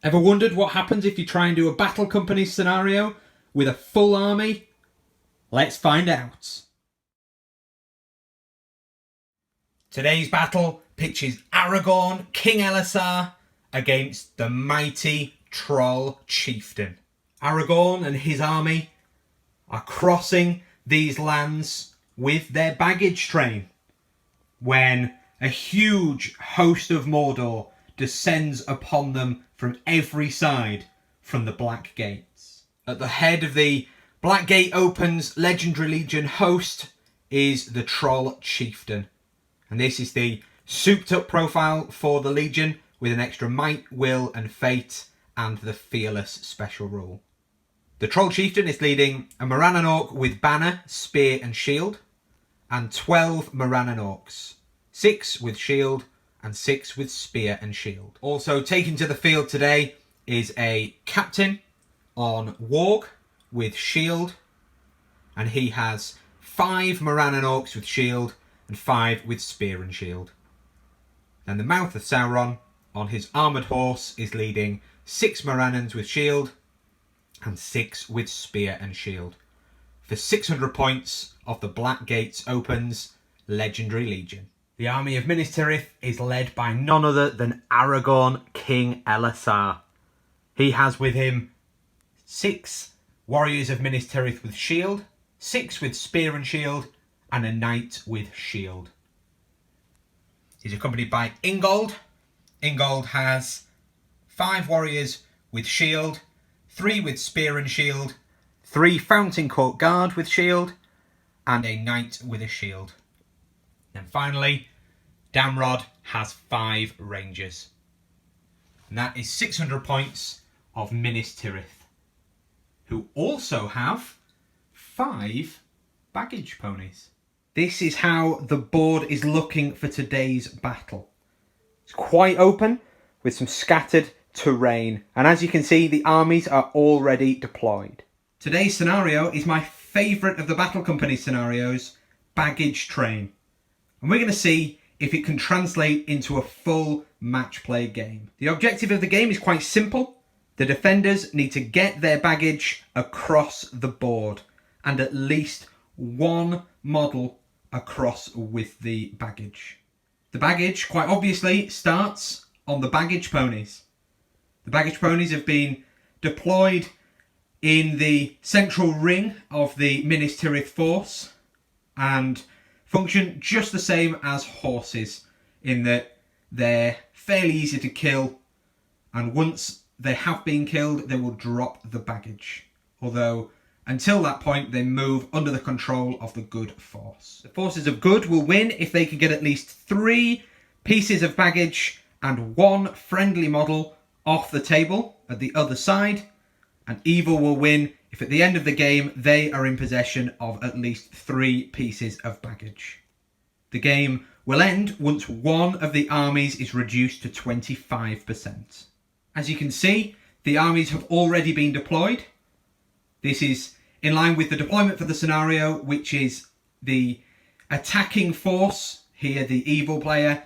Ever wondered what happens if you try and do a battle company scenario with a full army? Let's find out. Today's battle pitches Aragorn, King Elisar, against the mighty Troll Chieftain. Aragorn and his army are crossing these lands with their baggage train when a huge host of Mordor descends upon them from every side from the Black Gates. At the head of the Black Gate opens Legendary Legion host is the Troll Chieftain. And this is the souped up profile for the Legion with an extra might, will and fate and the fearless special rule. The Troll Chieftain is leading a Morannon Orc with banner, spear and shield, and 12 Morannon Orcs, 6 with shield and 6 with spear and shield. Also taken to the field today is a captain on Warg with shield, and he has 5 Morannon Orcs with shield and 5 with spear and shield. Then the Mouth of Sauron on his armoured horse is leading 6 Morannons with shield and 6 with spear and shield. For 600 points of the Black Gates opens Legendary Legion. The army of Minas Tirith is led by none other than Aragorn, King Elisar. He has with him 6 warriors of Minas Tirith with shield, 6 with spear and shield, and a knight with shield. He's accompanied by Ingold. Ingold has 5 warriors with shield, 3 with spear and shield, 3 Fountain Court Guard with shield, and a knight with a shield. And finally, Damrod has 5 rangers. And that is 600 points of Minas Tirith, who also have 5 baggage ponies. This is how the board is looking for today's battle. It's quite open with some scattered terrain. And as you can see, the armies are already deployed. Today's scenario is my favourite of the battle company scenarios, baggage train. And we're going to see if it can translate into a full match play game. The objective of the game is quite simple. The defenders need to get their baggage across the board and at least one model across with the baggage. The baggage, quite obviously, starts on the baggage ponies. The baggage ponies have been deployed in the central ring of the Minas Tirith force and function just the same as horses in that they're fairly easy to kill, and once they have been killed they will drop the baggage, although until that point they move under the control of the good force. The forces of good will win if they can get at least 3 pieces of baggage and 1 friendly model off the table at the other side, and evil will win if at the end of the game they are in possession of at least 3 pieces of baggage. The game will end once one of the armies is reduced to 25%. As you can see, the armies have already been deployed. This is in line with the deployment for the scenario, which is the attacking force. Here the evil player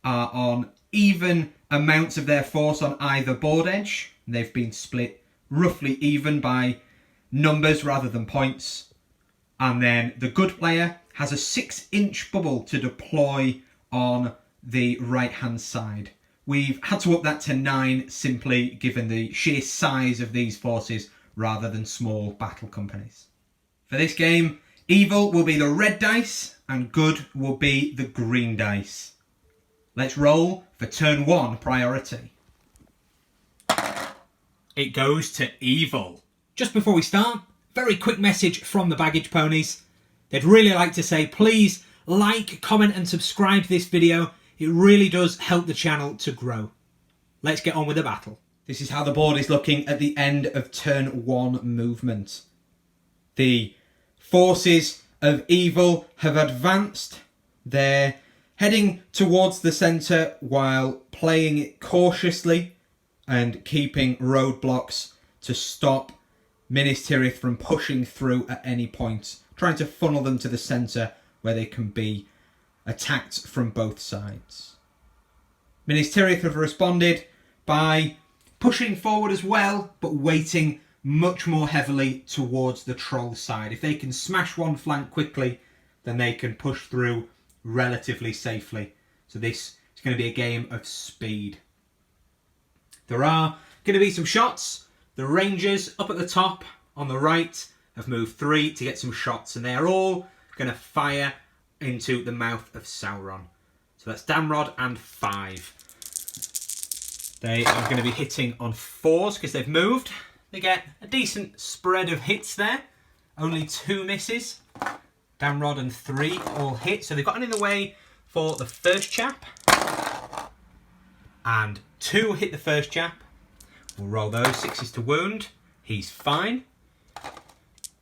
are on even amounts of their force on either board edge. They've been split roughly even by numbers rather than points. And then the good player has a 6-inch bubble to deploy on the right hand side. We've had to up that to 9 simply given the sheer size of these forces rather than small battle companies. For this game, evil will be the red dice and good will be the green dice. Let's roll for turn 1 priority. It goes to evil. Just before we start, very quick message from the baggage ponies. They'd really like to say please like, comment and subscribe to this video. It really does help the channel to grow. Let's get on with the battle. This is how the board is looking at the end of turn 1 movement. The forces of evil have advanced. They're heading towards the centre while playing it cautiously and keeping roadblocks to stop Minas Tirith from pushing through at any point, trying to funnel them to the centre where they can be attacked from both sides. Minas Tirith have responded by pushing forward as well, but weighting much more heavily towards the troll side. If they can smash one flank quickly, then they can push through relatively safely. So this is going to be a game of speed. There are going to be some shots. The Rangers up at the top on the right have moved 3 to get some shots, and they are all going to fire into the mouth of Sauron. So that's Damrod and 5. They are going to be hitting on 4s because they've moved. They get a decent spread of hits there. Only 2 misses. Damrod and 3 all hit. So they've gotten in the way for the first chap. And 2 hit the first chap. We'll roll those. 6s to wound. He's fine.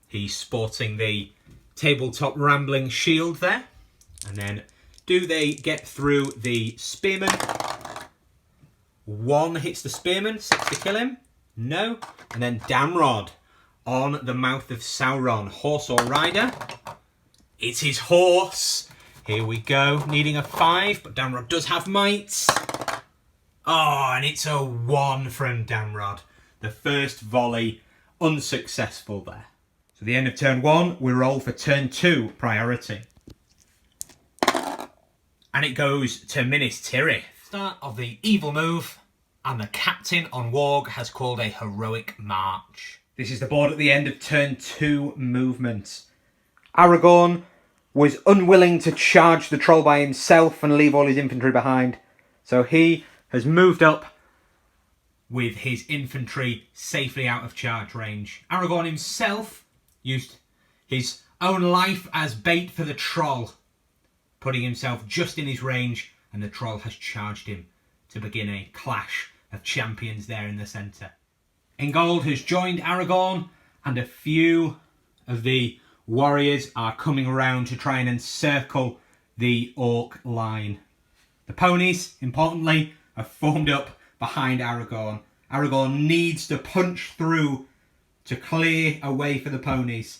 He's sporting the tabletop rambling shield there. And then do they get through the spearman? 1 hits the spearman. 6 to kill him. No. And then Damrod on the mouth of Sauron. Horse or rider? It's his horse. Here we go. Needing a 5, but Damrod does have might. Oh, and it's a 1 from Damrod. The first volley unsuccessful there. So the end of turn 1, we roll for turn 2 priority. And it goes to Minas Tirith. Start of the evil move. And the captain on Warg has called a heroic march. This is the board at the end of turn 2 movement. Aragorn was unwilling to charge the troll by himself and leave all his infantry behind. So he has moved up with his infantry safely out of charge range. Aragorn himself used his own life as bait for the troll, putting himself just in his range, and the troll has charged him to begin a clash of champions there in the centre. Ingold has joined Aragorn, and a few of the warriors are coming around to try and encircle the orc line. The ponies, importantly, are formed up behind Aragorn. Aragorn needs to punch through to clear a way for the ponies,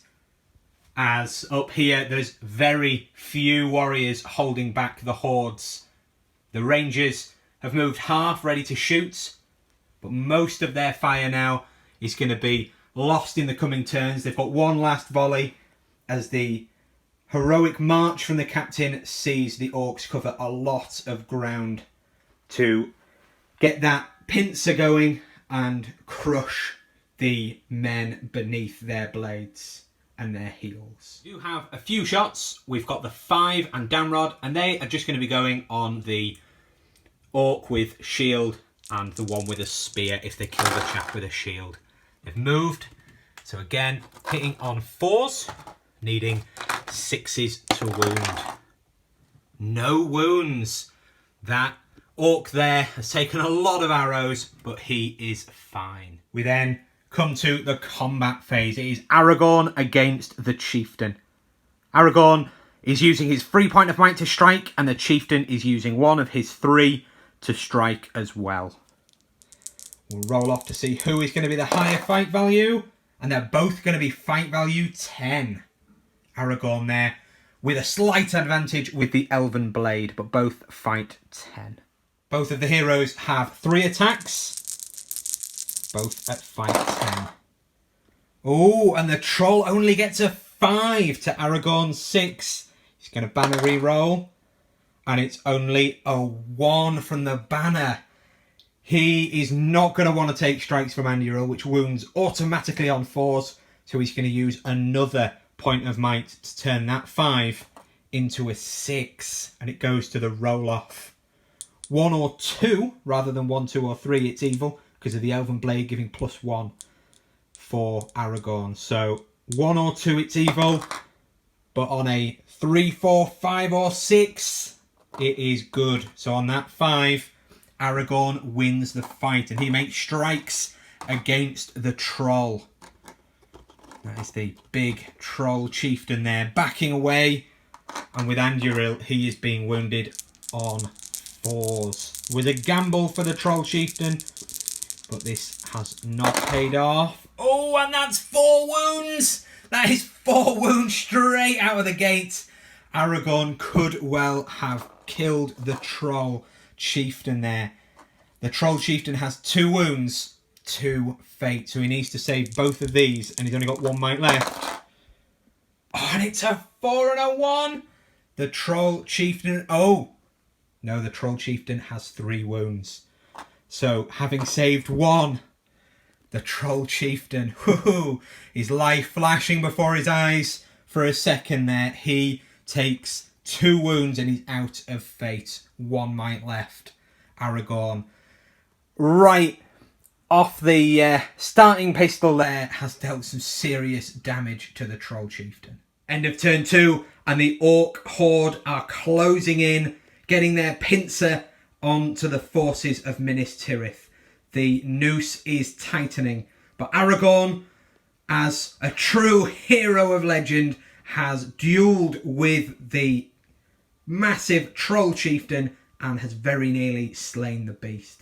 as up here there's very few warriors holding back the hordes. The Rangers have moved half ready to shoot, but most of their fire now is going to be lost in the coming turns. They've got one last volley as the heroic march from the captain sees the orcs cover a lot of ground to get that pincer going and crush the men beneath their blades and their heels. We do have a few shots. We've got the 5 and Damrod, and they are just going to be going on the orc with shield and the one with a spear if they kill the chap with a shield. They've moved, so again, hitting on 4s, needing 6s to wound. No wounds. That orc there has taken a lot of arrows, but he is fine. We then come to the combat phase. It is Aragorn against the chieftain. Aragorn is using his 3 point of might to strike, and the chieftain is using 1 of his 3 to strike as well. We'll roll off to see who is going to be the higher fight value, and they're both going to be fight value 10. Aragorn there with a slight advantage with the elven blade, but both fight 10. Both of the heroes have 3 attacks, both at fight 10. Oh, and the troll only gets a 5 to Aragorn's 6. He's going to banner re-roll, and it's only a 1 from the banner. He is not going to want to take strikes from Anduril, which wounds automatically on 4s, so he's going to use another point of might to turn that 5 into a 6, and it goes to the roll-off. 1 or 2, rather than 1, 2 or 3, it's evil, because of the Elven Blade giving +1 for Aragorn. So 1 or 2, it's evil, but on a 3, 4, 5 or 6, it is good. So on that 5, Aragorn wins the fight, and he makes strikes against the troll. That is the big troll chieftain there, backing away, and with Anduril, he is being wounded on 4s. With a gamble for the troll chieftain, but this has not paid off. Oh, and that's 4 wounds! That is 4 wounds straight out of the gate. Aragorn could well have killed the troll chieftain there. The Troll Chieftain has 2 wounds, 2 fate. So he needs to save both of these, and he's only got 1 might left. Oh, and it's a 4 and a 1. The Troll Chieftain... Oh! No, the Troll Chieftain has 3 wounds. So, having saved 1, the Troll Chieftain, his life flashing before his eyes for a second there. He takes 2 wounds and he's out of fate. 1 might left. Aragorn, right off the starting pistol there, has dealt some serious damage to the Troll Chieftain. End of turn 2, and the Orc Horde are closing in, getting their pincer onto the forces of Minas Tirith. The noose is tightening, but Aragorn, as a true hero of legend, has duelled with the massive Troll Chieftain and has very nearly slain the beast.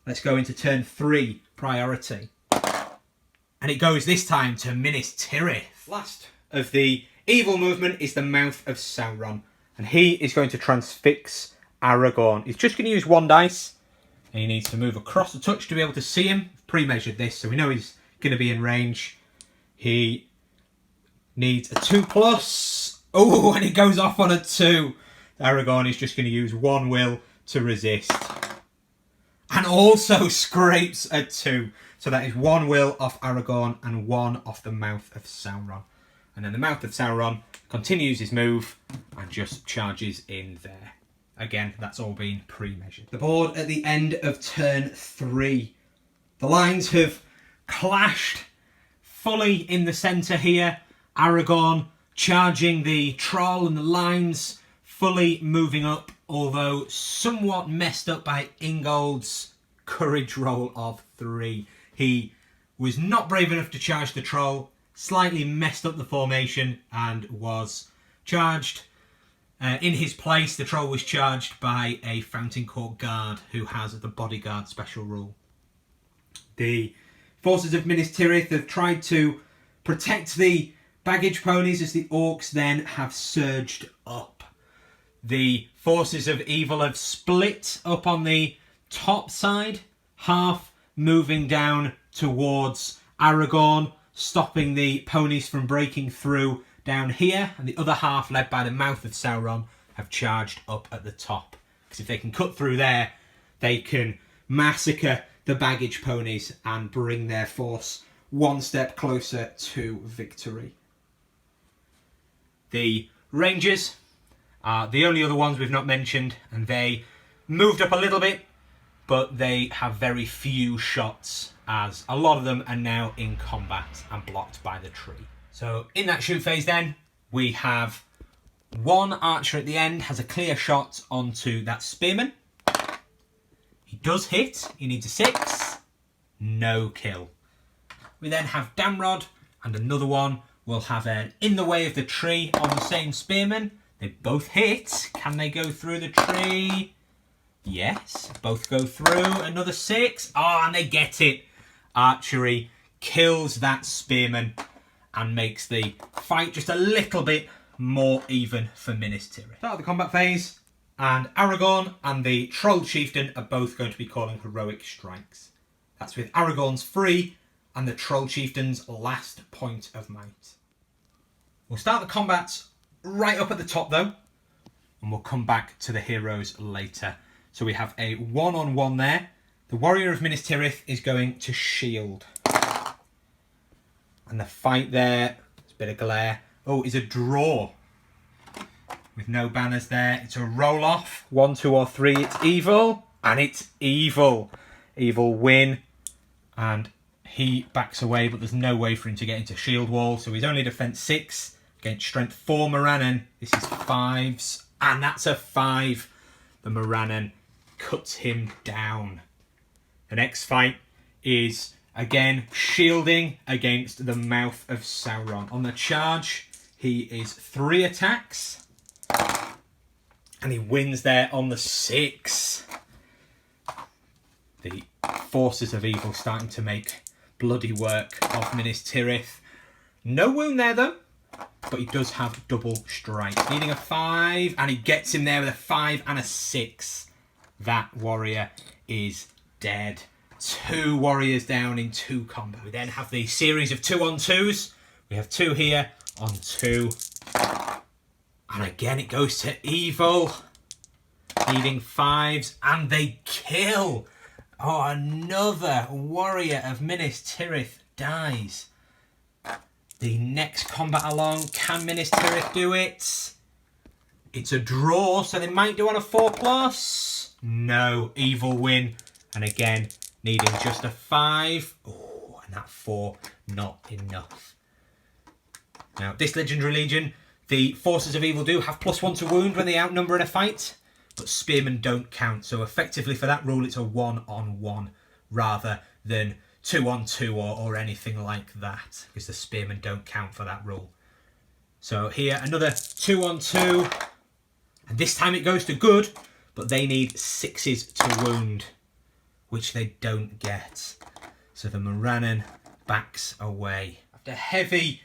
Let's go into turn 3, priority. And it goes this time to Minas Tirith. Last of the evil movement is the Mouth of Sauron, and he is going to transfix Aragorn. He's just going to use 1 dice, and he needs to move across the touch to be able to see him. Pre-measured this, so we know he's going to be in range. He needs a 2+. Oh, and it goes off on a 2. Aragorn is just going to use 1 will to resist. And also scrapes a 2. So that is 1 will off Aragorn and 1 off the Mouth of Sauron. And then the Mouth of Sauron continues his move and just charges in there. Again, that's all been pre-measured. The board at the end of turn 3. The lines have clashed fully in the centre here. Aragorn charging the troll and the lines fully moving up, although somewhat messed up by Ingold's courage roll of 3. He was not brave enough to charge the troll, slightly messed up the formation and was charged. In his place, the troll was charged by a Fountain Court guard who has the bodyguard special rule. The forces of Minas Tirith have tried to protect the baggage ponies as the orcs then have surged up. The forces of evil have split up on the top side, half moving down towards Aragorn, stopping the ponies from breaking through down here, and the other half, led by the Mouth of Sauron, have charged up at the top. Because if they can cut through there, they can massacre the baggage ponies and bring their force 1 step closer to victory. The Rangers are the only other ones we've not mentioned, and they moved up a little bit, but they have very few shots, as a lot of them are now in combat and blocked by the tree. So in that shoot phase then, we have 1 archer at the end, has a clear shot onto that spearman. He does hit, he needs a 6, no kill. We then have Damrod, and another one will have an in the way of the tree on the same spearman. They both hit. Can they go through the tree? Yes, both go through. Another 6. Oh, and they get it. Archery kills that spearman and makes the fight just a little bit more even for Minas Tirith. Start of the combat phase, and Aragorn and the Troll Chieftain are both going to be calling heroic strikes. That's with Aragorn's free and the Troll Chieftain's last point of might. We'll start the combat right up at the top though, and we'll come back to the heroes later. So we have a 1-on-1 there. The Warrior of Minas Tirith is going to shield. And the fight there, it's a bit of glare. Oh, is a draw. With no banners there. It's a roll off. 1, 2 or 3, it's evil. And it's evil. Evil win. And he backs away, but there's no way for him to get into shield wall. So he's only defense 6 against strength 4 Morannon. This is 5s. And that's a 5. The Morannon cuts him down. The next fight is again shielding against the Mouth of Sauron. On the charge, he is 3 attacks. And he wins there on the 6. The forces of evil starting to make bloody work of Minas Tirith. No wound there though, but he does have double strike. Needing a 5, and he gets him there with a 5 and a 6. That warrior is dead. 2 warriors down in 2 combat. We then have the series of 2-on-2s. We have 2 here on 2. And again it goes to evil. Needing 5s, and they kill. Oh, another warrior of Minas Tirith dies. The next combat along, can Minas Tirith do it? It's a draw, so they might do on a 4+. No, evil win. And again, needing just a 5. Oh, and that 4, not enough. Now, this Legendary Legion, the forces of evil do have +1 to wound when they outnumber in a fight, but spearmen don't count. So effectively for that rule, it's a 1-on-1 rather than 2-on-2 or anything like that, because the spearmen don't count for that rule. So here, another 2-on-2, and this time it goes to good, but they need 6s to wound, which they don't get. So the Morannon backs away. After heavy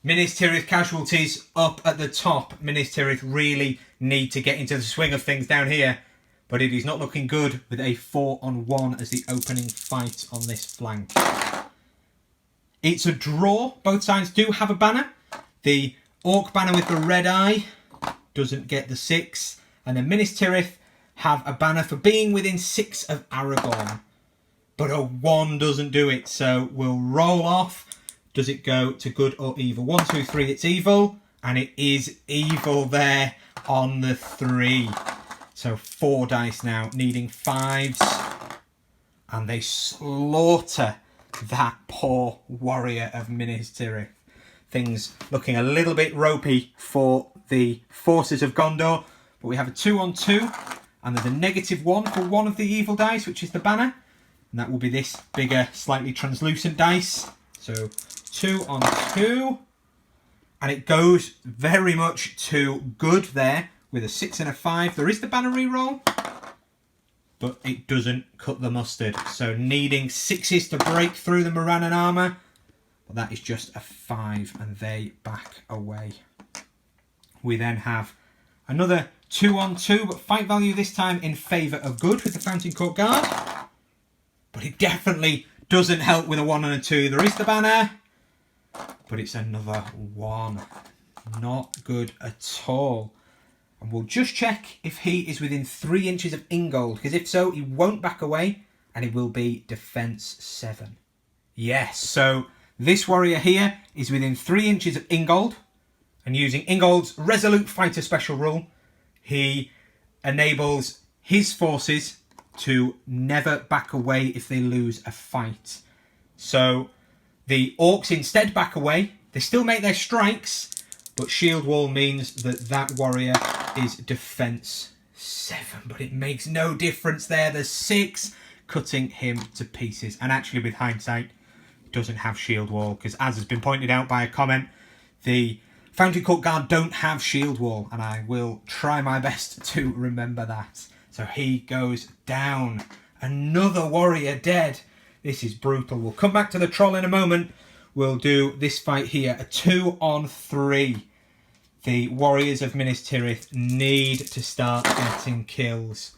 Minas Tirith casualties up at the top, Minas Tirith really need to get into the swing of things down here, but it is not looking good with a 4-on-1 as the opening fight on this flank. It's a draw. Both sides do have a banner. The Orc banner with the red eye doesn't get the 6, and then Minas Tirith have a banner for being within 6 of Aragorn, but a 1 doesn't do it, so we'll roll off. Does it go to good or evil? 1, 2, 3, it's evil. And it is evil there on the 3. So 4 dice now, needing 5s. And they slaughter that poor warrior of Minas Tirith. Things looking a little bit ropey for the forces of Gondor. But we have a 2-on-2. And there's a -1 for one of the evil dice, which is the banner. And that will be this bigger, slightly translucent dice. So 2-on-2, and it goes very much to good there with a 6 and a 5. There is the banner reroll, but it doesn't cut the mustard. So needing 6s to break through the Morannon armour, but that is just a 5, and they back away. We then have another 2-on-2, but fight value this time in favour of good with the Fountain Court Guard, but it definitely doesn't help with a 1 and a 2. There is the banner, but it's another 1. Not good at all. And we'll just check if he is within 3 inches of Ingold, because if so, he won't back away, and it will be defense 7. Yes, so this warrior here is within 3 inches of Ingold, and using Ingold's Resolute Fighter special rule, he enables his forces to never back away if they lose a fight. So the Orcs instead back away. They still make their strikes, but shield wall means that that warrior is defense 7. But it makes no difference there. There's 6 cutting him to pieces. And actually, with hindsight, it doesn't have shield wall, because as has been pointed out by a comment, the Fountain Court Guard don't have shield wall, and I will try my best to remember that. So he goes down. Another warrior dead. This is brutal. We'll come back to the troll in a moment. We'll do this fight here, a 2-on-3. The warriors of Minas Tirith need to start getting kills.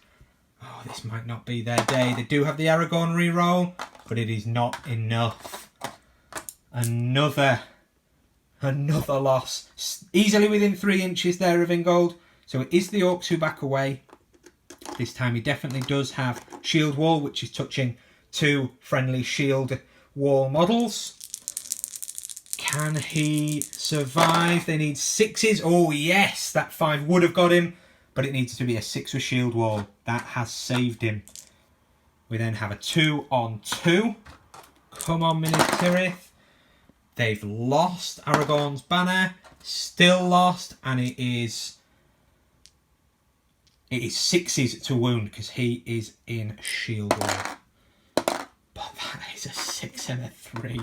Oh, this might not be their day. They do have the Aragorn reroll, but it is not enough. Another loss. Easily within 3 inches there of Ingold. So it is the Orcs who back away. This time he definitely does have shield wall, which is touching 2 friendly shield wall models. Can he survive? They need 6s. Oh yes, that 5 would have got him, but it needs to be a 6 with shield wall. That has saved him. We then have a 2-on-2. Come on, Minas Tirith. They've lost Aragorn's banner. Still lost, and it is 6s to wound because he is in shield wall. But that is a 6 and a 3,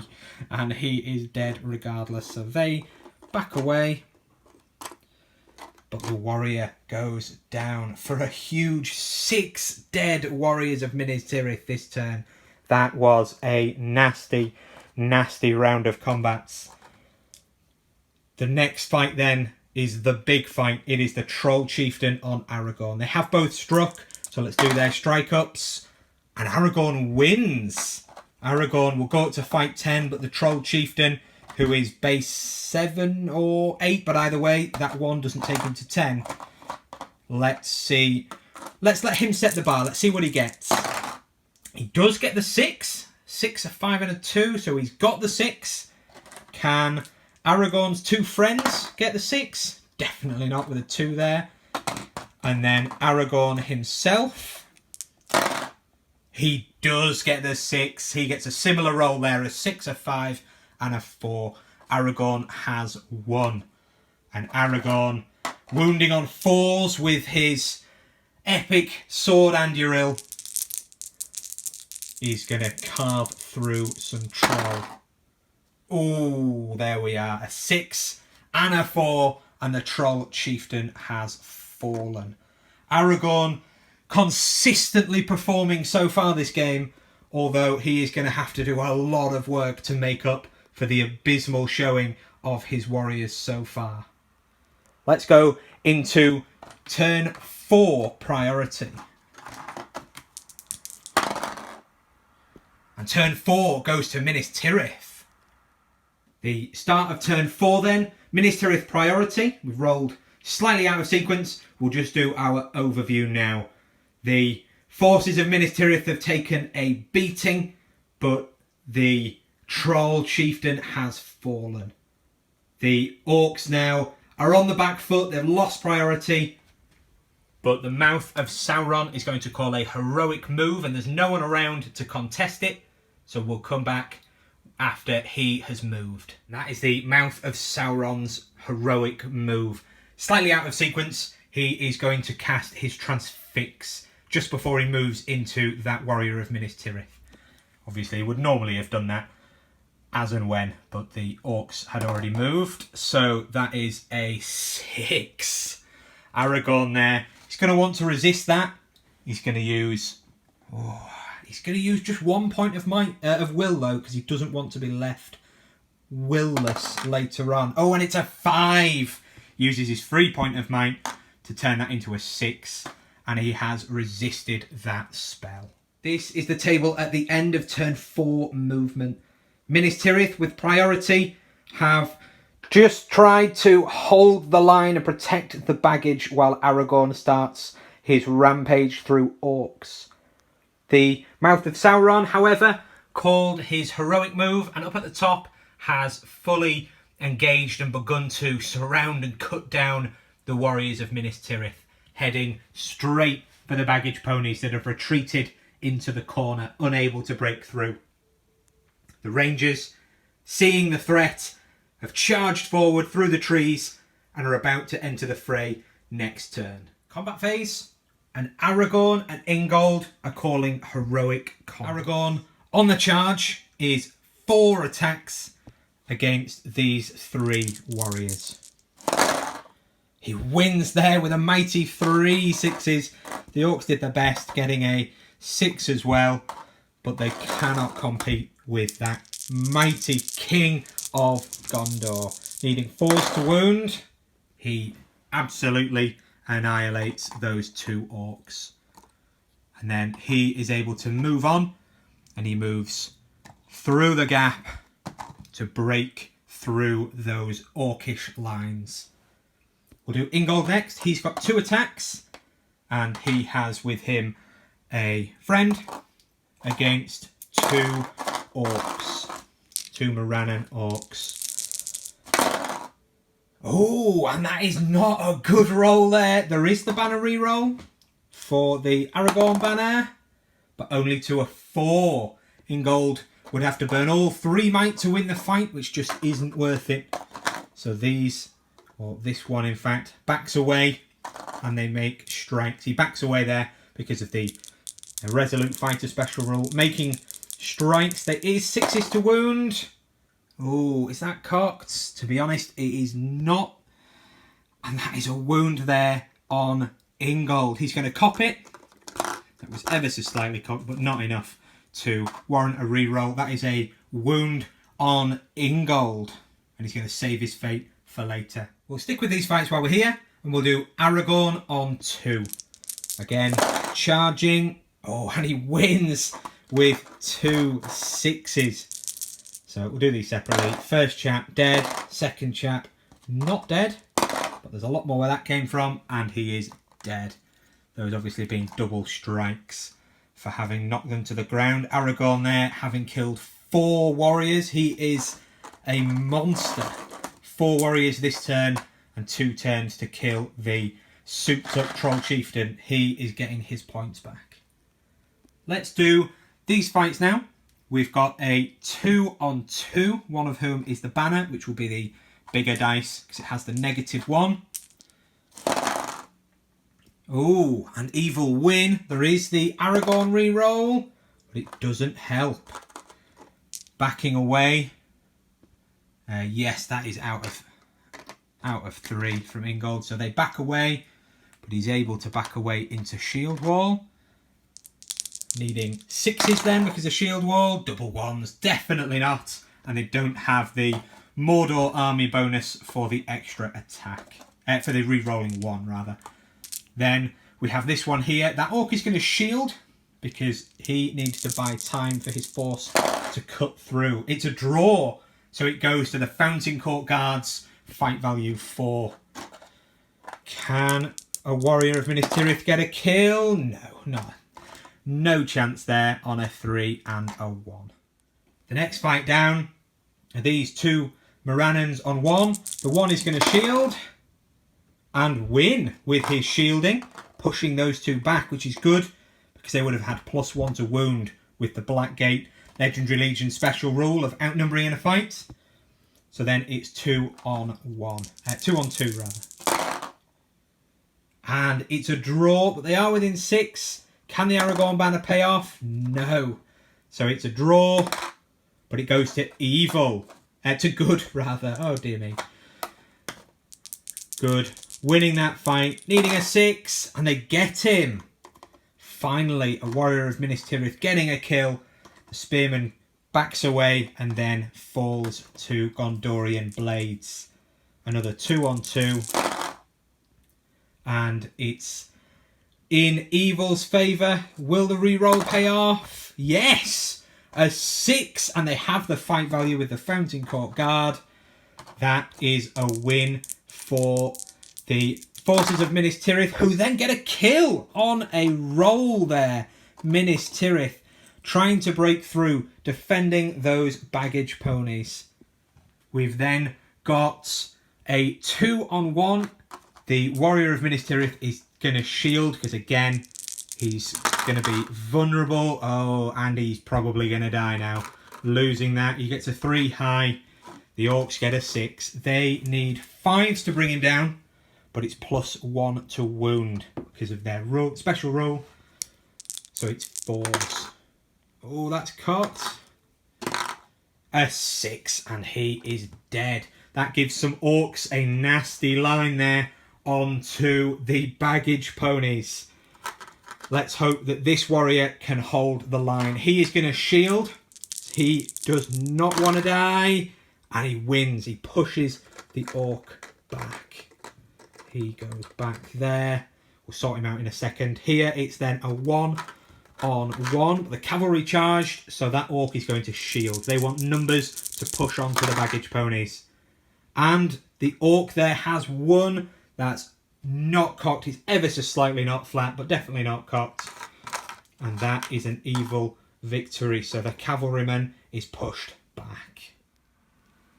and he is dead regardless. So they back away, but the warrior goes down for a huge 6 dead warriors of Minas Tirith this turn. That was a nasty, nasty round of combats. The next fight then is the big fight. It is the Troll Chieftain on Aragorn. They have both struck, so let's do their strike ups. And Aragorn wins. Aragorn will go up to fight 10, but the Troll Chieftain, who is base 7 or 8, but either way, that one doesn't take him to 10. Let's see. Let's let him set the bar. Let's see what he gets. He does get the 6. 6, a 5 and a 2, so he's got the 6. Can Aragorn's 2 friends get the 6? Definitely not with a 2 there. And then Aragorn himself, he does get the 6. He gets a similar roll there, a 6, a 5 and a 4. Aragorn has won. And Aragorn, wounding on 4s with his epic sword and Anduril, is going to carve through some troll. Oh, there we are. A 6 and a 4, and the Troll Chieftain has fallen. Aragorn consistently performing so far this game, although he is going to have to do a lot of work to make up for the abysmal showing of his warriors so far. Let's go into turn 4 priority. And turn 4 goes to Minas Tirith. The start of turn 4 then, Minas Tirith priority. We've rolled slightly out of sequence. We'll just do our overview now. The forces of Minas Tirith have taken a beating, but the Troll Chieftain has fallen. The Orcs now are on the back foot. They've lost priority. But the Mouth of Sauron is going to call a heroic move, and there's no one around to contest it. So we'll come back after he has moved. That is the Mouth of Sauron's heroic move. Slightly out of sequence, he is going to cast his Transfix just before he moves into that Warrior of Minas Tirith. Obviously, he would normally have done that as and when, but the Orcs had already moved. So that is a 6. Aragorn there. He's going to want to resist that. He's going to use... he's going to use just 1 point of will, though, because he doesn't want to be left will-less later on. Oh, and it's a 5. Uses his 3 point of might to turn that into a 6. And he has resisted that spell. This is the table at the end of turn 4 movement. Minas Tirith, with priority, have just tried to hold the line and protect the baggage while Aragorn starts his rampage through Orcs. The Mouth of Sauron, however, called his heroic move, and up at the top has fully engaged and begun to surround and cut down the warriors of Minas Tirith, heading straight for the baggage ponies that have retreated into the corner, unable to break through. The Rangers, seeing the threat, have charged forward through the trees and are about to enter the fray next turn. Combat phase, and Aragorn and Ingold are calling heroic combat. Aragorn on the charge is 4 attacks against these 3 warriors. He wins there with a mighty 3 6s. The Orcs did their best, getting a 6 as well, but they cannot compete with that mighty King of Gondor. Needing 4s to wound, he absolutely annihilates those 2 Orcs. And then he is able to move on, and he moves through the gap to break through those Orcish lines. We'll do Ingold next. He's got 2 attacks, and he has with him a friend against 2 Orcs. 2 Morannon Orcs. Oh, and that is not a good roll there. There is the banner reroll for the Aragorn banner, but only to a 4. Ingold would have to burn all 3 might to win the fight, which just isn't worth it. So these, or this one in fact, backs away, and they make strikes. He backs away there because of the Resolute Fighter special rule, making strikes. There is 6s to wound. Oh, is that cocked? To be honest, it is not. And that is a wound there on Ingold. He's going to cop it. That was ever so slightly cocked, but not enough to warrant a reroll. That is a wound on Ingold. And he's going to save his fate for later. We'll stick with these fights while we're here, and we'll do Aragorn on 2. Again, charging Oh, and he wins with 2 6s. So we'll do these separately. First chap, dead. Second chap, not dead. But there's a lot more where that came from. And he is dead. Those obviously being double strikes for having knocked them to the ground. Aragorn there, having killed 4 warriors. He is a monster. 4 warriors this turn and 2 turns to kill the souped up troll chieftain. He is getting his points back. Let's do these fights now. We've got a 2-on-2, one of whom is the banner, which will be the bigger dice because it has the -1. Oh, an evil win. There is the Aragorn reroll, but it doesn't help. Backing away. Yes, that is out of 3 from Ingold. So they back away, but he's able to back away into shield wall. Needing 6s then because of shield wall. Double 1s, definitely not. And they don't have the Mordor army bonus for the extra attack. For the re-rolling 1 rather. Then we have this one here. That orc is going to shield because he needs to buy time for his force to cut through. It's a draw. So it goes to the Fountain Court Guards. Fight value 4. Can a warrior of Minas Tirith get a kill? No chance there on a 3 and a 1. The next fight down are these 2 Morannons on 1. The one is going to shield and win with his shielding, pushing those 2 back, which is good because they would have had +1 to wound with the Blackgate Legendary Legion special rule of outnumbering in a fight. So then it's 2-on-1. 2-on-2 rather. And it's a draw, but they are within 6. Can the Aragorn banner pay off? No. So it's a draw, but it goes to evil. To good, rather. Oh, dear me. Good. Winning that fight. Needing a 6, and they get him. Finally, a warrior of Minas Tirith getting a kill. The spearman backs away and then falls to Gondorian blades. Another 2-on-2. And it's in evil's favour. Will the reroll pay off? Yes! A 6, and they have the fight value with the Fountain Court Guard. That is a win for the forces of Minas Tirith, who then get a kill on a roll there. Minas Tirith trying to break through, defending those baggage ponies. We've then got a 2-on-1. The warrior of Minas Tirith is going to shield because, again, he's going to be vulnerable. Oh, and he's probably going to die now. Losing that. He gets a 3 high. The orcs get a 6. They need 5s to bring him down, but it's +1 to wound because of their rule, special rule. So it's 4s. Oh, that's cut. A 6, and he is dead. That gives some orcs a nasty line there onto the baggage ponies. Let's hope that this warrior can hold the line. He is going to shield. He does not want to die. And he wins. He pushes the orc back. He goes back there. We'll sort him out in a second. Here it's then a 1-on-1. The cavalry charged, so that orc is going to shield. They want numbers to push onto the baggage ponies. And the orc there has won. That's not cocked. It's ever so slightly not flat, but definitely not cocked. And that is an evil victory. So the cavalryman is pushed back.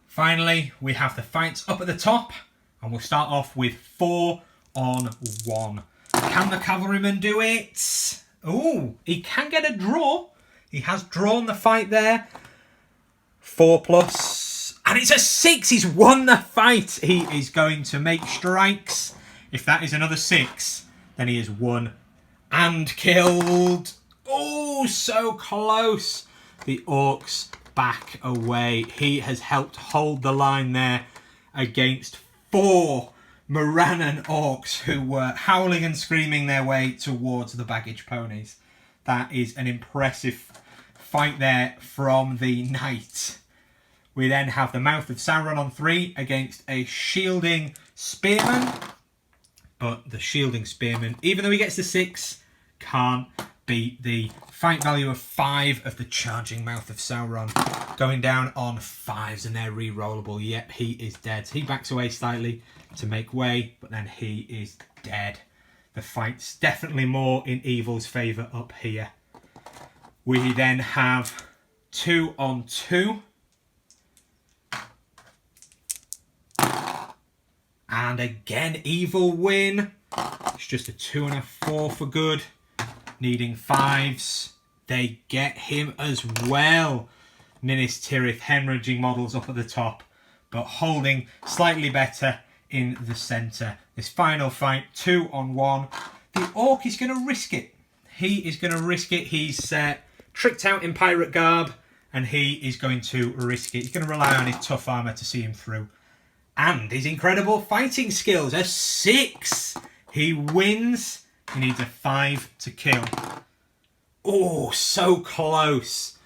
Finally, we have the fights up at the top. And we'll start off with 4-on-1. Can the cavalryman do it? Oh, he can get a draw. He has drawn the fight there. 4+. And it's a 6. He's won the fight. He is going to make strikes. If that is another 6, then he has won and killed. Oh, so close. The orcs back away. He has helped hold the line there against 4 Morannon orcs who were howling and screaming their way towards the baggage ponies. That is an impressive fight there from the knight. We then have the Mouth of Sauron on 3 against a shielding spearman. But the shielding spearman, even though he gets the 6, can't beat the fight value of 5 of the charging Mouth of Sauron, going down on 5s, and they're re-rollable. Yep, he is dead. He backs away slightly to make way, but then he is dead. The fight's definitely more in Evil's favour up here. We then have 2 on 2. And again, Evil win. It's just a 2 and a 4 for good. Needing 5s. They get him as well. Minas Tirith hemorrhaging models up at the top, but holding slightly better in the centre. This final fight, 2 on 1. The Orc is going to risk it. He is going to risk it. He's tricked out in pirate garb, and he is going to risk it. He's going to rely on his tough armour to see him through. And his incredible fighting skills, a 6. He wins. He needs a 5 to kill. Oh, so close.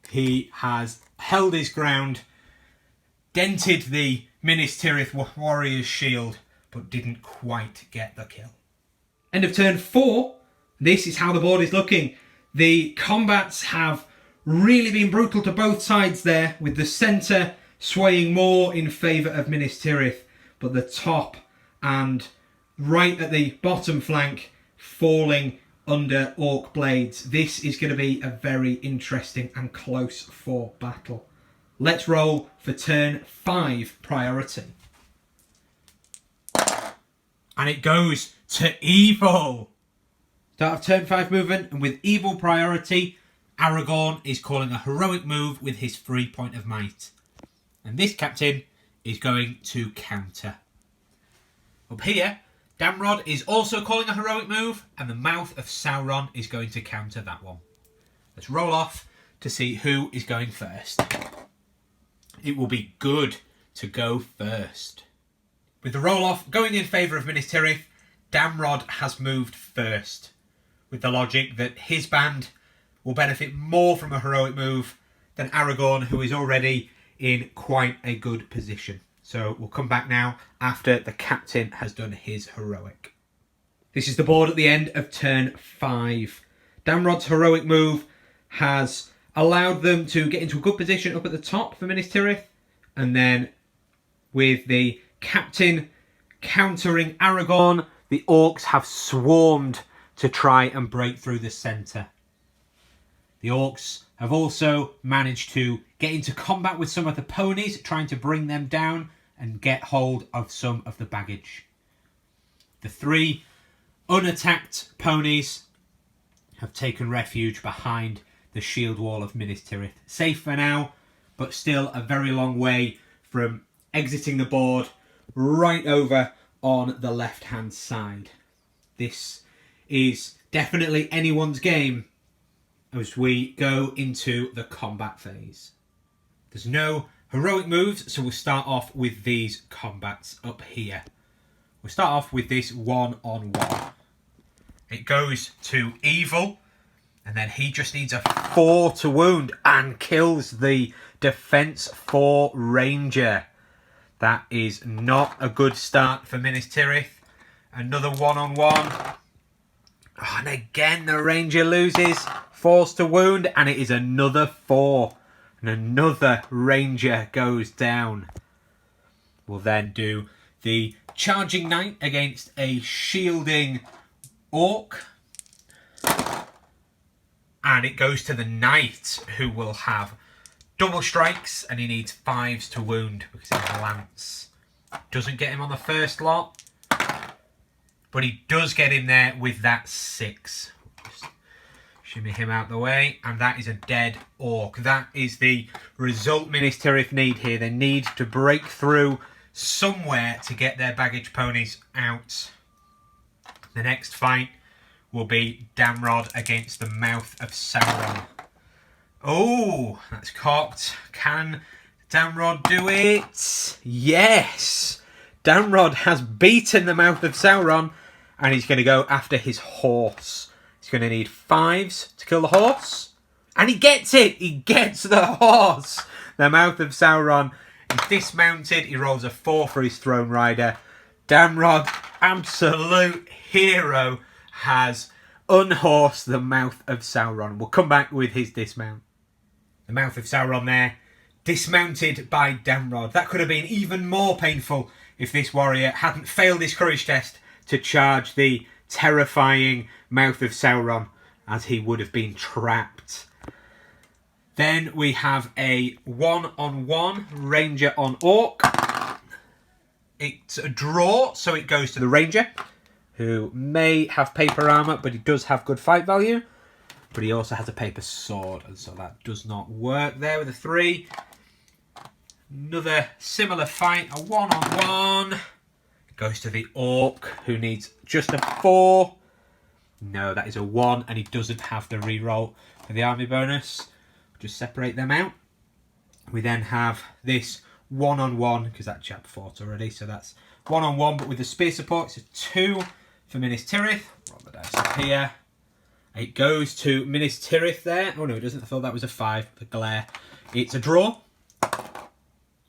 He has held his ground, dented the Minas Tirith warrior's shield, but didn't quite get the kill. End of turn 4. This is how the board is looking. The combats have really been brutal to both sides there, with the centre swaying more in favour of Minas Tirith, but the top and right at the bottom flank falling under Orc blades. This is going to be a very interesting and close fought battle. Let's roll for turn 5 priority. And it goes to Evil. Start of turn 5 movement, and with Evil priority, Aragorn is calling a heroic move with his 3 point of might. And this captain is going to counter. Up here, Damrod is also calling a heroic move, and the Mouth of Sauron is going to counter that one. Let's roll off to see who is going first. It will be good to go first. With the roll off going in favour of Minas Tirith, Damrod has moved first, with the logic that his band will benefit more from a heroic move than Aragorn, who is already in quite a good position. So we'll come back now after the captain has done his heroic. This is the board at the end of turn 5. Damrod's heroic move has allowed them to get into a good position up at the top for Minas Tirith, and then with the captain countering Aragorn, the Orcs have swarmed to try and break through the centre. The Orcs have also managed to get into combat with some of the ponies, trying to bring them down and get hold of some of the baggage. The 3 unattacked ponies have taken refuge behind the shield wall of Minas Tirith. Safe for now, but still a very long way from exiting the board right over on the left-hand side. This is definitely anyone's game as we go into the combat phase. There's no heroic moves, so we'll start off with these combats up here. We'll start off with this 1-on-1. It goes to Evil, and then he just needs a 4 to wound and kills the Defense 4 Ranger. That is not a good start for Minas Tirith. Another 1-on-1. Oh, and again the Ranger loses. Forced to wound, and it is another 4. And another Ranger goes down. We'll then do the Charging Knight against a shielding Orc. And it goes to the Knight, who will have double strikes, and he needs 5s to wound because he has a lance. Doesn't get him on the first lot, but he does get him there with that 6. Just shimmy him out the way, and that is a dead Orc. That is the result Minas Tirith need here. They need to break through somewhere to get their baggage ponies out. The next fight will be Damrod against the Mouth of Sauron. Oh, that's cocked. Can Damrod do it? Yes! Damrod has beaten the Mouth of Sauron, and he's going to go after his horse. He's going to need 5s to kill the horse. And he gets it! He gets the horse! The Mouth of Sauron is dismounted. He rolls a 4 for his Throne Rider. Damrod, absolute hero, has unhorse the Mouth of Sauron. We'll come back with his dismount. The Mouth of Sauron there, dismounted by Damrod. That could have been even more painful if this warrior hadn't failed his courage test to charge the terrifying Mouth of Sauron, as he would have been trapped. Then we have a one-on-one Ranger on Orc. It's a draw, so it goes to the Ranger, who may have paper armour, but he does have good fight value. But he also has a paper sword, and so that does not work there with a 3. Another similar fight, a one-on-one. It goes to the Orc, who needs just a 4. No, that is a 1, and he doesn't have the reroll for the army bonus. Just separate them out. We then have this one-on-one, because that chap fought already, so that's one-on-one, but with the spear support. It's a 2 for Minas Tirith. Roll the dice up here. It goes to Minas Tirith there. Oh no, it doesn't. I thought that was a 5 for glare. It's a draw.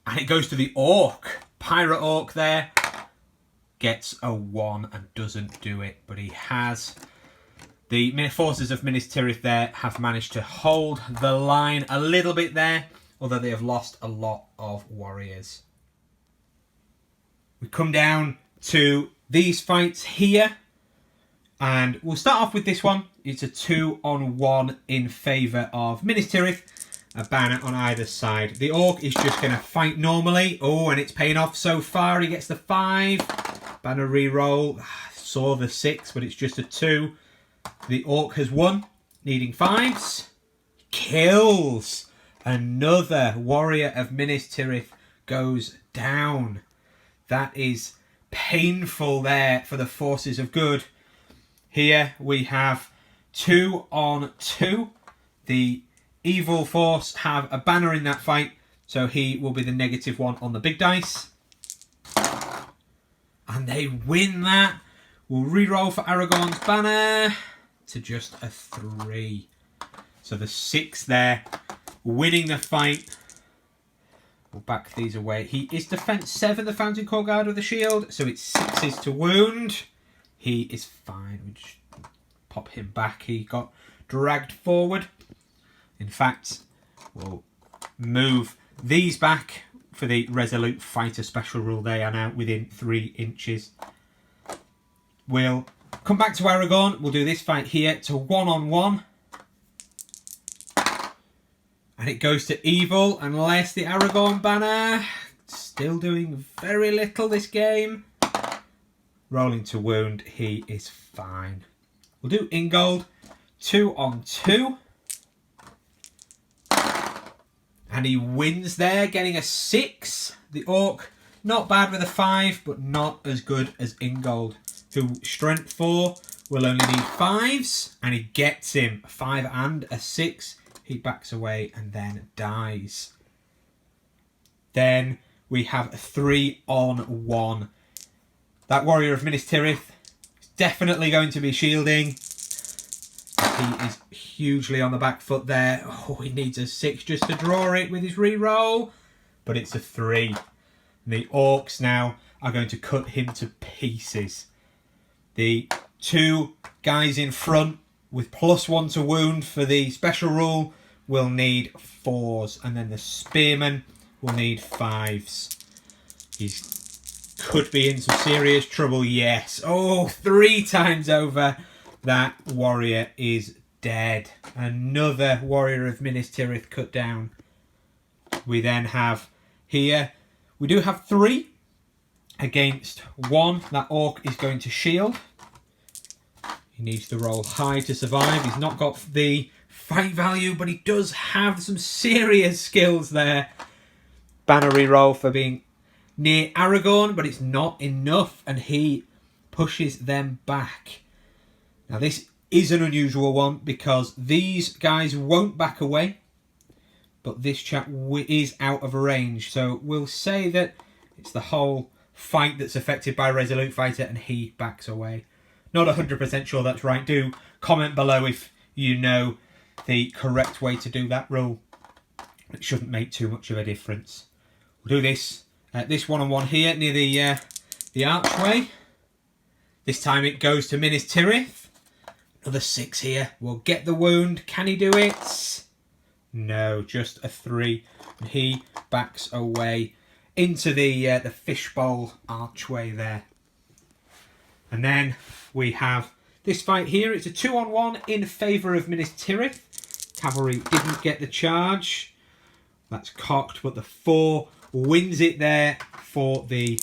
And it goes to the Orc. Pirate Orc there. Gets a 1 and doesn't do it, but he has. The forces of Minas Tirith there have managed to hold the line a little bit there, although they have lost a lot of warriors. We come down to these fights here, and we'll start off with this one. It's a 2-on-1 in favour of Minas Tirith, a banner on either side. The Orc is just going to fight normally. Oh, and it's paying off so far. He gets the 5. Banner reroll. Saw the 6, but it's just a 2. The Orc has won, needing 5s. Kills. Another warrior of Minas Tirith goes down. That is painful there for the forces of good. Here we have 2-on-2. The evil force have a banner in that fight, so he will be the -1 on the big dice. And they win that. We'll reroll for Aragorn's banner to just a 3. So the 6 there, winning the fight. We'll back these away. He is defense 7, the Fountain Court Guard with the shield, so it's 6s to wound. He is fine. We just pop him back. He got dragged forward. In fact, we'll move these back for the Resolute Fighter special rule. They are now within 3 inches. We'll come back to Aragorn. We'll do this fight here to 1-on-1. And it goes to evil, unless the Aragorn banner. Still doing very little this game. Rolling to wound, he is fine. We'll do Ingold, 2-on-2. And he wins there, getting a 6. The Orc, not bad with a 5, but not as good as Ingold, who strength 4 will only need 5s. And he gets him a 5 and a 6. He backs away and then dies. Then we have a 3-on-1. That warrior of Minas Tirith is definitely going to be shielding. He is hugely on the back foot there. Oh, he needs a 6 just to draw it with his reroll. But it's a 3. The Orcs now are going to cut him to pieces. The 2 guys in front with +1 to wound for the special rule will need 4s. And then the Spearman will need 5s. He's could be in some serious trouble, yes. Oh, 3 times over. That warrior is dead. Another warrior of Minas Tirith cut down. We then have here, we do have 3 against 1. That Orc is going to shield. He needs to roll high to survive. He's not got the fight value, but he does have some serious skills there. Banner reroll for being near Aragorn, but it's not enough, and he pushes them back. Now this is an unusual one because these guys won't back away, but this chap is out of range. So we'll say that it's the whole fight that's affected by Resolute Fighter and he backs away. Not 100% sure that's right. Do comment below if you know the correct way to do that rule. It shouldn't make too much of a difference. We'll do this one-on-one here near the archway. This time it goes to Minas Tirith. Another 6 here. We'll get the wound. Can he do it? No, just a 3. And he backs away into the fishbowl archway there. And then we have this fight here. It's a 2-on-1 in favour of Minas Tirith. Cavalry didn't get the charge. That's cocked, but the 4 wins it there for the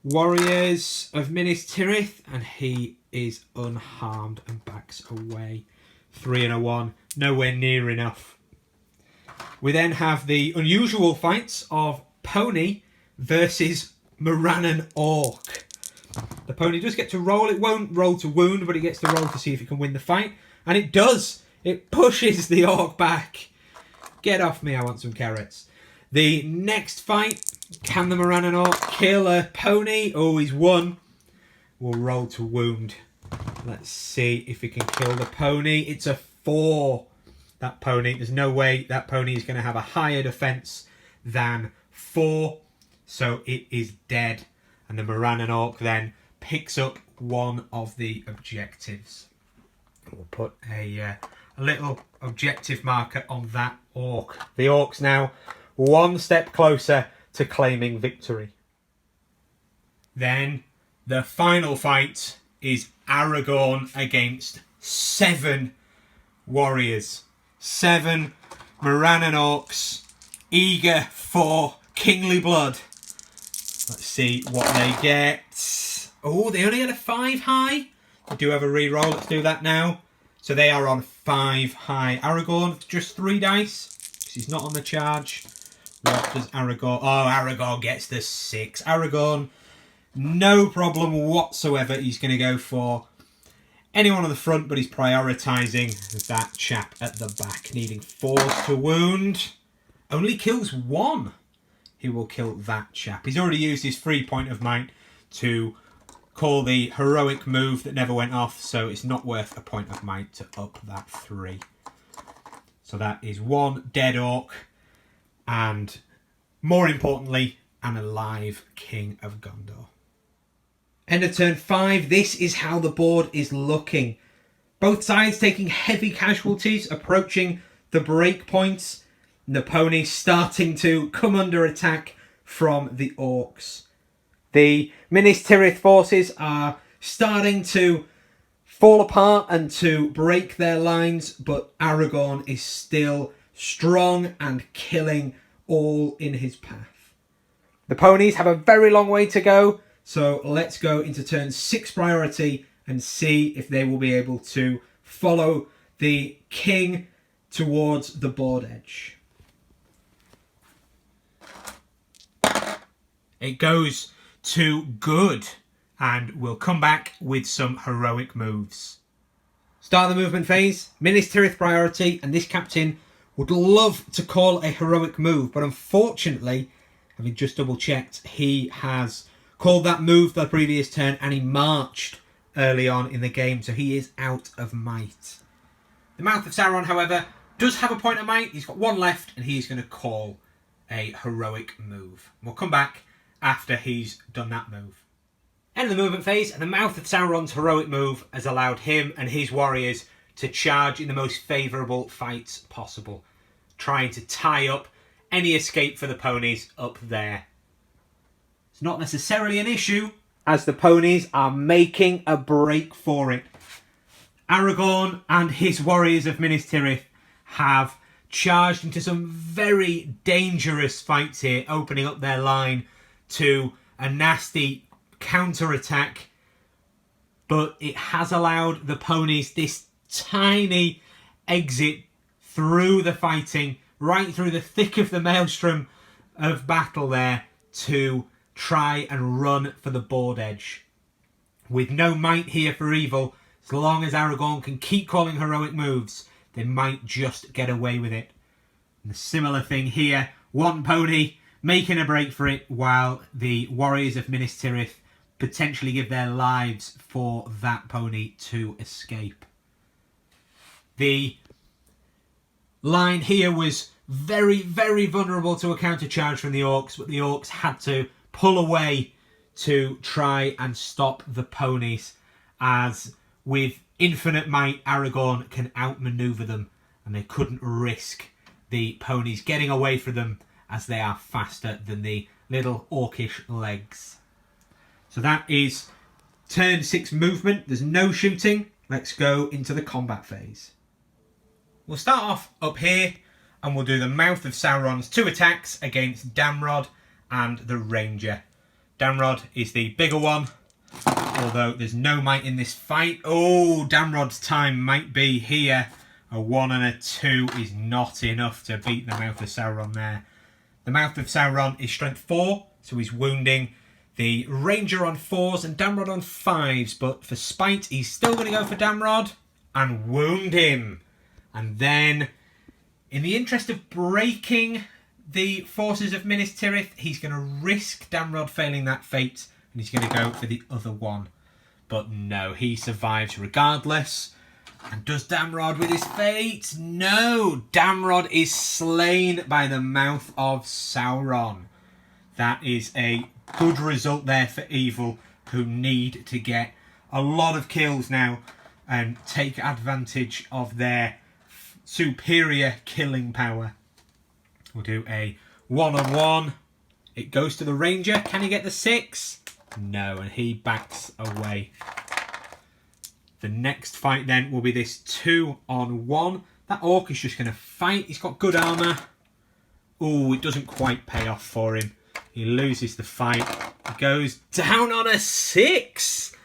warriors of Minas Tirith. And he is unharmed and backs away. 3-1, nowhere near enough. We then have the unusual fights of Pony versus Morannon Orc. The pony does get to roll. It won't roll to wound, but it gets to roll to see if it can win the fight. And it does. It pushes the orc back. Get off me, I want some carrots. The next fight, can the Morannon Orc kill a pony? Oh, he's won. We'll roll to wound. Let's see if he can kill the pony. It's a 4. That pony, there's no way that pony is going to have a higher defense than 4. So it is dead. And the Morannon Orc then picks up one of the objectives. We'll put a little objective marker on that orc. The orc's now one step closer to claiming victory. Then the final fight is Aragorn against 7 warriors. 7 Morannon Orcs eager for kingly blood. Let's see what they get. Oh, they only had a 5 high. They do have a reroll. Let's do that now. So they are on 5 high. Aragorn, just 3 dice. Because he's not on the charge. What does Aragorn... Oh, Aragorn gets the 6. Aragorn, no problem whatsoever. He's going to go for anyone on the front, but he's prioritising that chap at the back. Needing 4 to wound. Only kills 1. He will kill that chap. He's already used his free point of might to call the heroic move that never went off, so it's not worth a point of might to up that 3. So that is 1 dead orc, and more importantly, an alive King of Gondor. End of turn 5. This is how the board is looking. Both sides taking heavy casualties, approaching the break points. And the ponies starting to come under attack from the orcs. The Minas Tirith forces are starting to fall apart and to break their lines, but Aragorn is still strong and killing all in his path. The ponies have a very long way to go, so let's go into turn 6 priority and see if they will be able to follow the king towards the board edge. It goes to good, and we'll come back with some heroic moves. Start the movement phase, Minas Tirith priority, and this captain would love to call a heroic move, but unfortunately, having just double checked, he has called that move the previous turn and he marched early on in the game, so he is out of might. The Mouth of Sauron, however, does have a point of might. He's got 1 left, and he's going to call a heroic move. We'll come back after he's done that move. End of the movement phase, and the Mouth of Sauron's heroic move has allowed him and his warriors to charge in the most favourable fights possible, trying to tie up any escape for the ponies up there. It's not necessarily an issue, as the ponies are making a break for it. Aragorn and his warriors of Minas Tirith have charged into some very dangerous fights here, opening up their line to a nasty counter-attack, but it has allowed the ponies this tiny exit through the fighting, right through the thick of the maelstrom of battle there, to try and run for the board edge. With no might here for evil, as long as Aragorn can keep calling heroic moves, they might just get away with it. And a similar thing here, 1 pony making a break for it, while the warriors of Minas Tirith potentially give their lives for that pony to escape. The line here was very, very vulnerable to a counter charge from the orcs, but the orcs had to pull away to try and stop the ponies, as with infinite might, Aragorn can outmaneuver them, and they couldn't risk the ponies getting away from them as they are faster than the little orcish legs. So that is turn 6 movement. There's no shooting. Let's go into the combat phase. We'll start off up here and we'll do the Mouth of Sauron's 2 attacks against Damrod and the Ranger. Damrod is the bigger one, although there's no might in this fight. Oh, Damrod's time might be here. A 1 and a 2 is not enough to beat the Mouth of Sauron there. The Mouth of Sauron is strength 4, so he's wounding the Ranger on 4s and Damrod on 5s, but for spite, he's still going to go for Damrod and wound him. And then, in the interest of breaking the forces of Minas Tirith, he's going to risk Damrod failing that fate, and he's going to go for the other one. But no, he survives regardless. And does Damrod with his fate? No! Damrod is slain by the Mouth of Sauron. That is a good result there for Evil, who need to get a lot of kills now and take advantage of their superior killing power. We'll do a 1-on-1. It goes to the Ranger. Can he get the 6? No, and he backs away. The next fight then will be this 2-on-1. That Orc is just going to fight. He's got good armour. Oh, it doesn't quite pay off for him. He loses the fight. He goes down on a 6.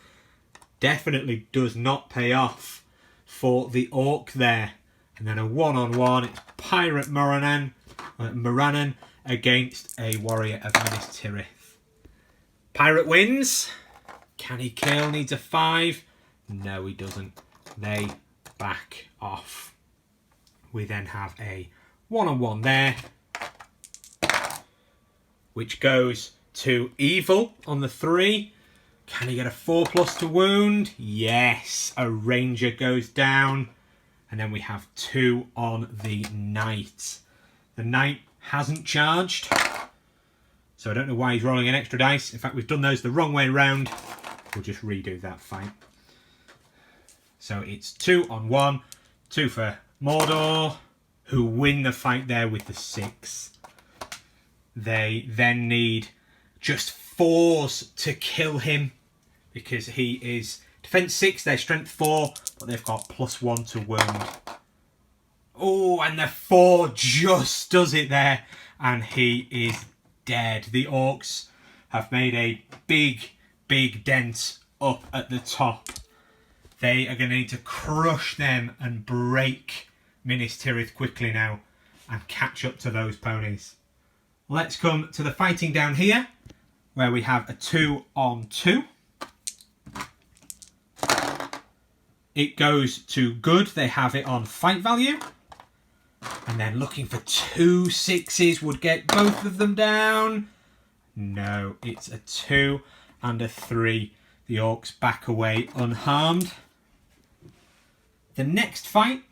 Definitely does not pay off for the Orc there. And then a 1-on-1. It's Pirate Morannon against a warrior of Minas Tirith. Pirate wins. Can he kill? Needs a 5. No, he doesn't. They back off. We then have a 1-on-1 there, which goes to Evil on the 3. Can he get a 4+ to wound? Yes. A Ranger goes down. And then we have 2 on the Knight. The Knight hasn't charged, so I don't know why he's rolling an extra dice. In fact, we've done those the wrong way round. We'll just redo that fight. So it's 2-on-1, 2 for Mordor, who win the fight there with the 6. They then need just 4s to kill him, because he is defense 6, they're strength 4, but they've got +1 to wound. Oh, and the 4 just does it there, and he is dead. The Orcs have made a big, big dent up at the top. They are going to need to crush them and break Minas Tirith quickly now and catch up to those ponies. Let's come to the fighting down here, where we have a 2-on-2. It goes to good. They have it on fight value. And then looking for 2 6s would get both of them down. No, it's a 2 and a 3. The Orcs back away unharmed. The next fight,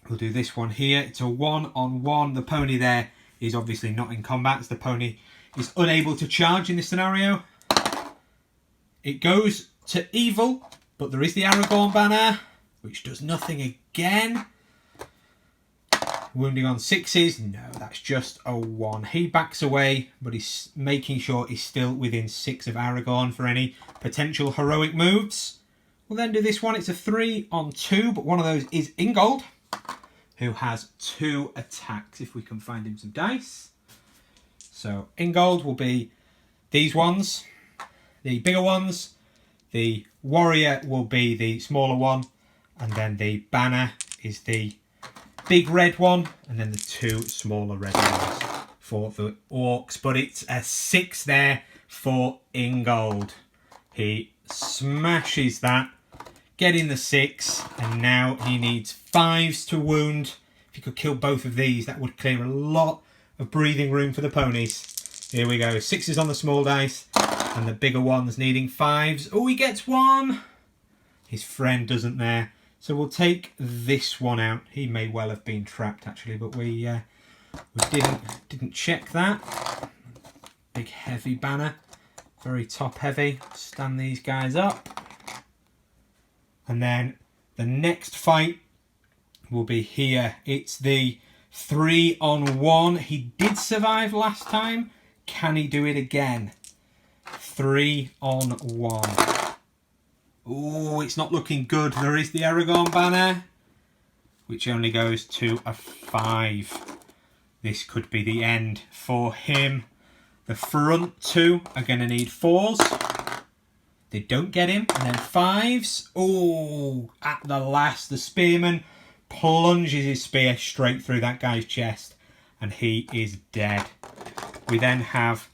we'll do this one here. It's a 1-on-1. The pony there is obviously not in combat, as the pony is unable to charge in this scenario. It goes to Evil, but there is the Aragorn banner, which does nothing again. Wounding on 6s, no, that's just a 1. He backs away, but he's making sure he's still within 6 of Aragorn for any potential heroic moves. We'll then do this one. It's a 3-on-2, but one of those is Ingold, who has 2 attacks, if we can find him some dice. So Ingold will be these ones, the bigger ones. The warrior will be the smaller one, and then the banner is the big red one, and then the 2 smaller red ones for the Orcs. But it's a 6 there for Ingold. He smashes that, getting the 6, and now he needs 5s to wound. If he could kill both of these, that would clear a lot of breathing room for the ponies. Here we go, 6s on the small dice, and the bigger ones needing 5s. Oh, he gets 1. His friend doesn't there. So we'll take this one out. He may well have been trapped actually, but we didn't check that. Big heavy banner, very top heavy. Stand these guys up, and then The next fight will be here. It's the 3-on-1. He did survive last time. Can he do it again? 3-on-1. Oh, it's not looking good. There is the Aragorn banner, which only goes to a 5. This could be the end for him. The front two are going to need 4s. They don't get him. And then 5s. Oh, at the last, the spearman plunges his spear straight through that guy's chest. And he is dead. We then have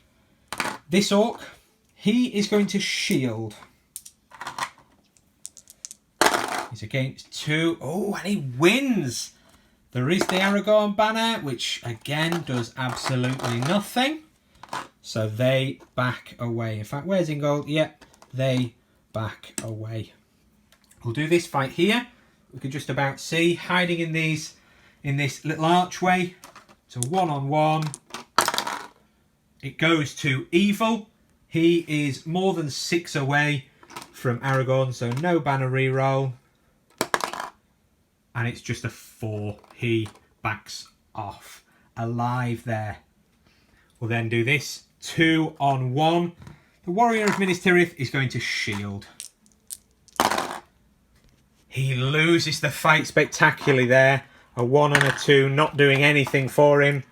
this orc. He is going to shield. He's against 2. Oh, and he wins. There is the Aragorn banner, which again does absolutely nothing. So they back away. In fact, where's Ingold? Yep, they back away. We'll do this fight here. We can just about see hiding in this little archway. It's a 1-on-1. It goes to Evil. He is more than 6 away from Aragorn, so no banner reroll. And it's just a 4. He backs off. Alive there. We'll then do this 2-on-1. The Warrior of Minas Tirith is going to shield. He loses the fight spectacularly there. A 1 and a 2 not doing anything for him.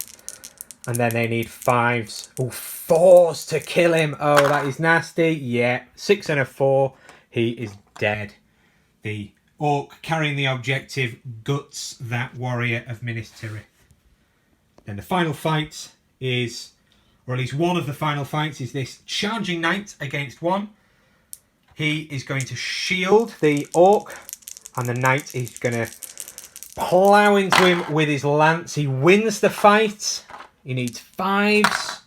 And then they need 5s. Oh, 4s to kill him. Oh, that is nasty. Yeah, 6 and a 4. He is dead. The orc carrying the objective guts that Warrior of Minas Tirith. Then the final fight is, or at least one of the final fights, is this charging knight against 1. He is going to shield the orc, and the knight is going to plough into him with his lance. He wins the fight. He needs 5s.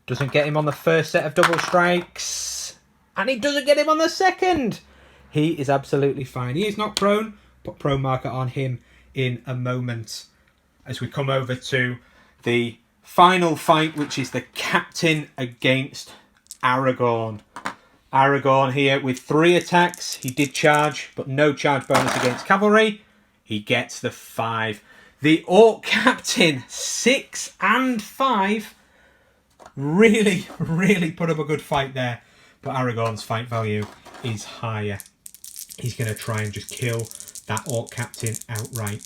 Doesn't get him on the first set of double strikes. And he doesn't get him on the second. He is absolutely fine. He is not prone. Put prone marker on him in a moment. As we come over to the final fight, which is the captain against Aragorn. Aragorn here with 3 attacks. He did charge, but no charge bonus against cavalry. He gets the 5. The orc captain, 6 and 5. Really, really put up a good fight there. But Aragorn's fight value is higher. He's going to try and just kill that orc captain outright.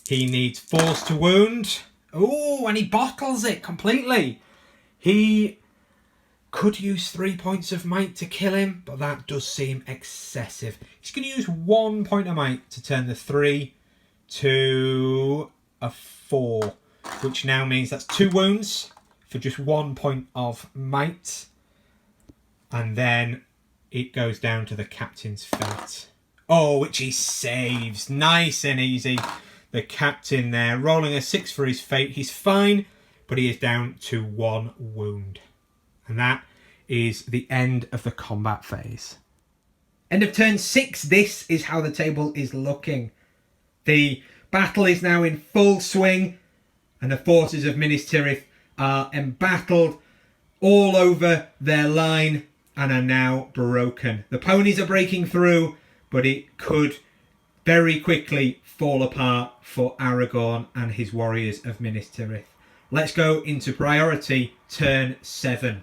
He needs 4s to wound. Oh, and he bottles it completely. He could use 3 points of might to kill him, but that does seem excessive. He's going to use 1 point of might to turn the 3 to a 4, which now means that's 2 wounds for just 1 point of might. And then it goes down to the captain's fate. Oh, which he saves. Nice and easy. The captain there, rolling a 6 for his fate. He's fine, but he is down to 1 wound. And that is the end of the combat phase. End of turn 6. This is how the table is looking. The battle is now in full swing, and the forces of Minas Tirith are embattled all over their line and are now broken. The ponies are breaking through, but it could very quickly fall apart for Aragorn and his warriors of Minas Tirith. Let's go into priority turn 7.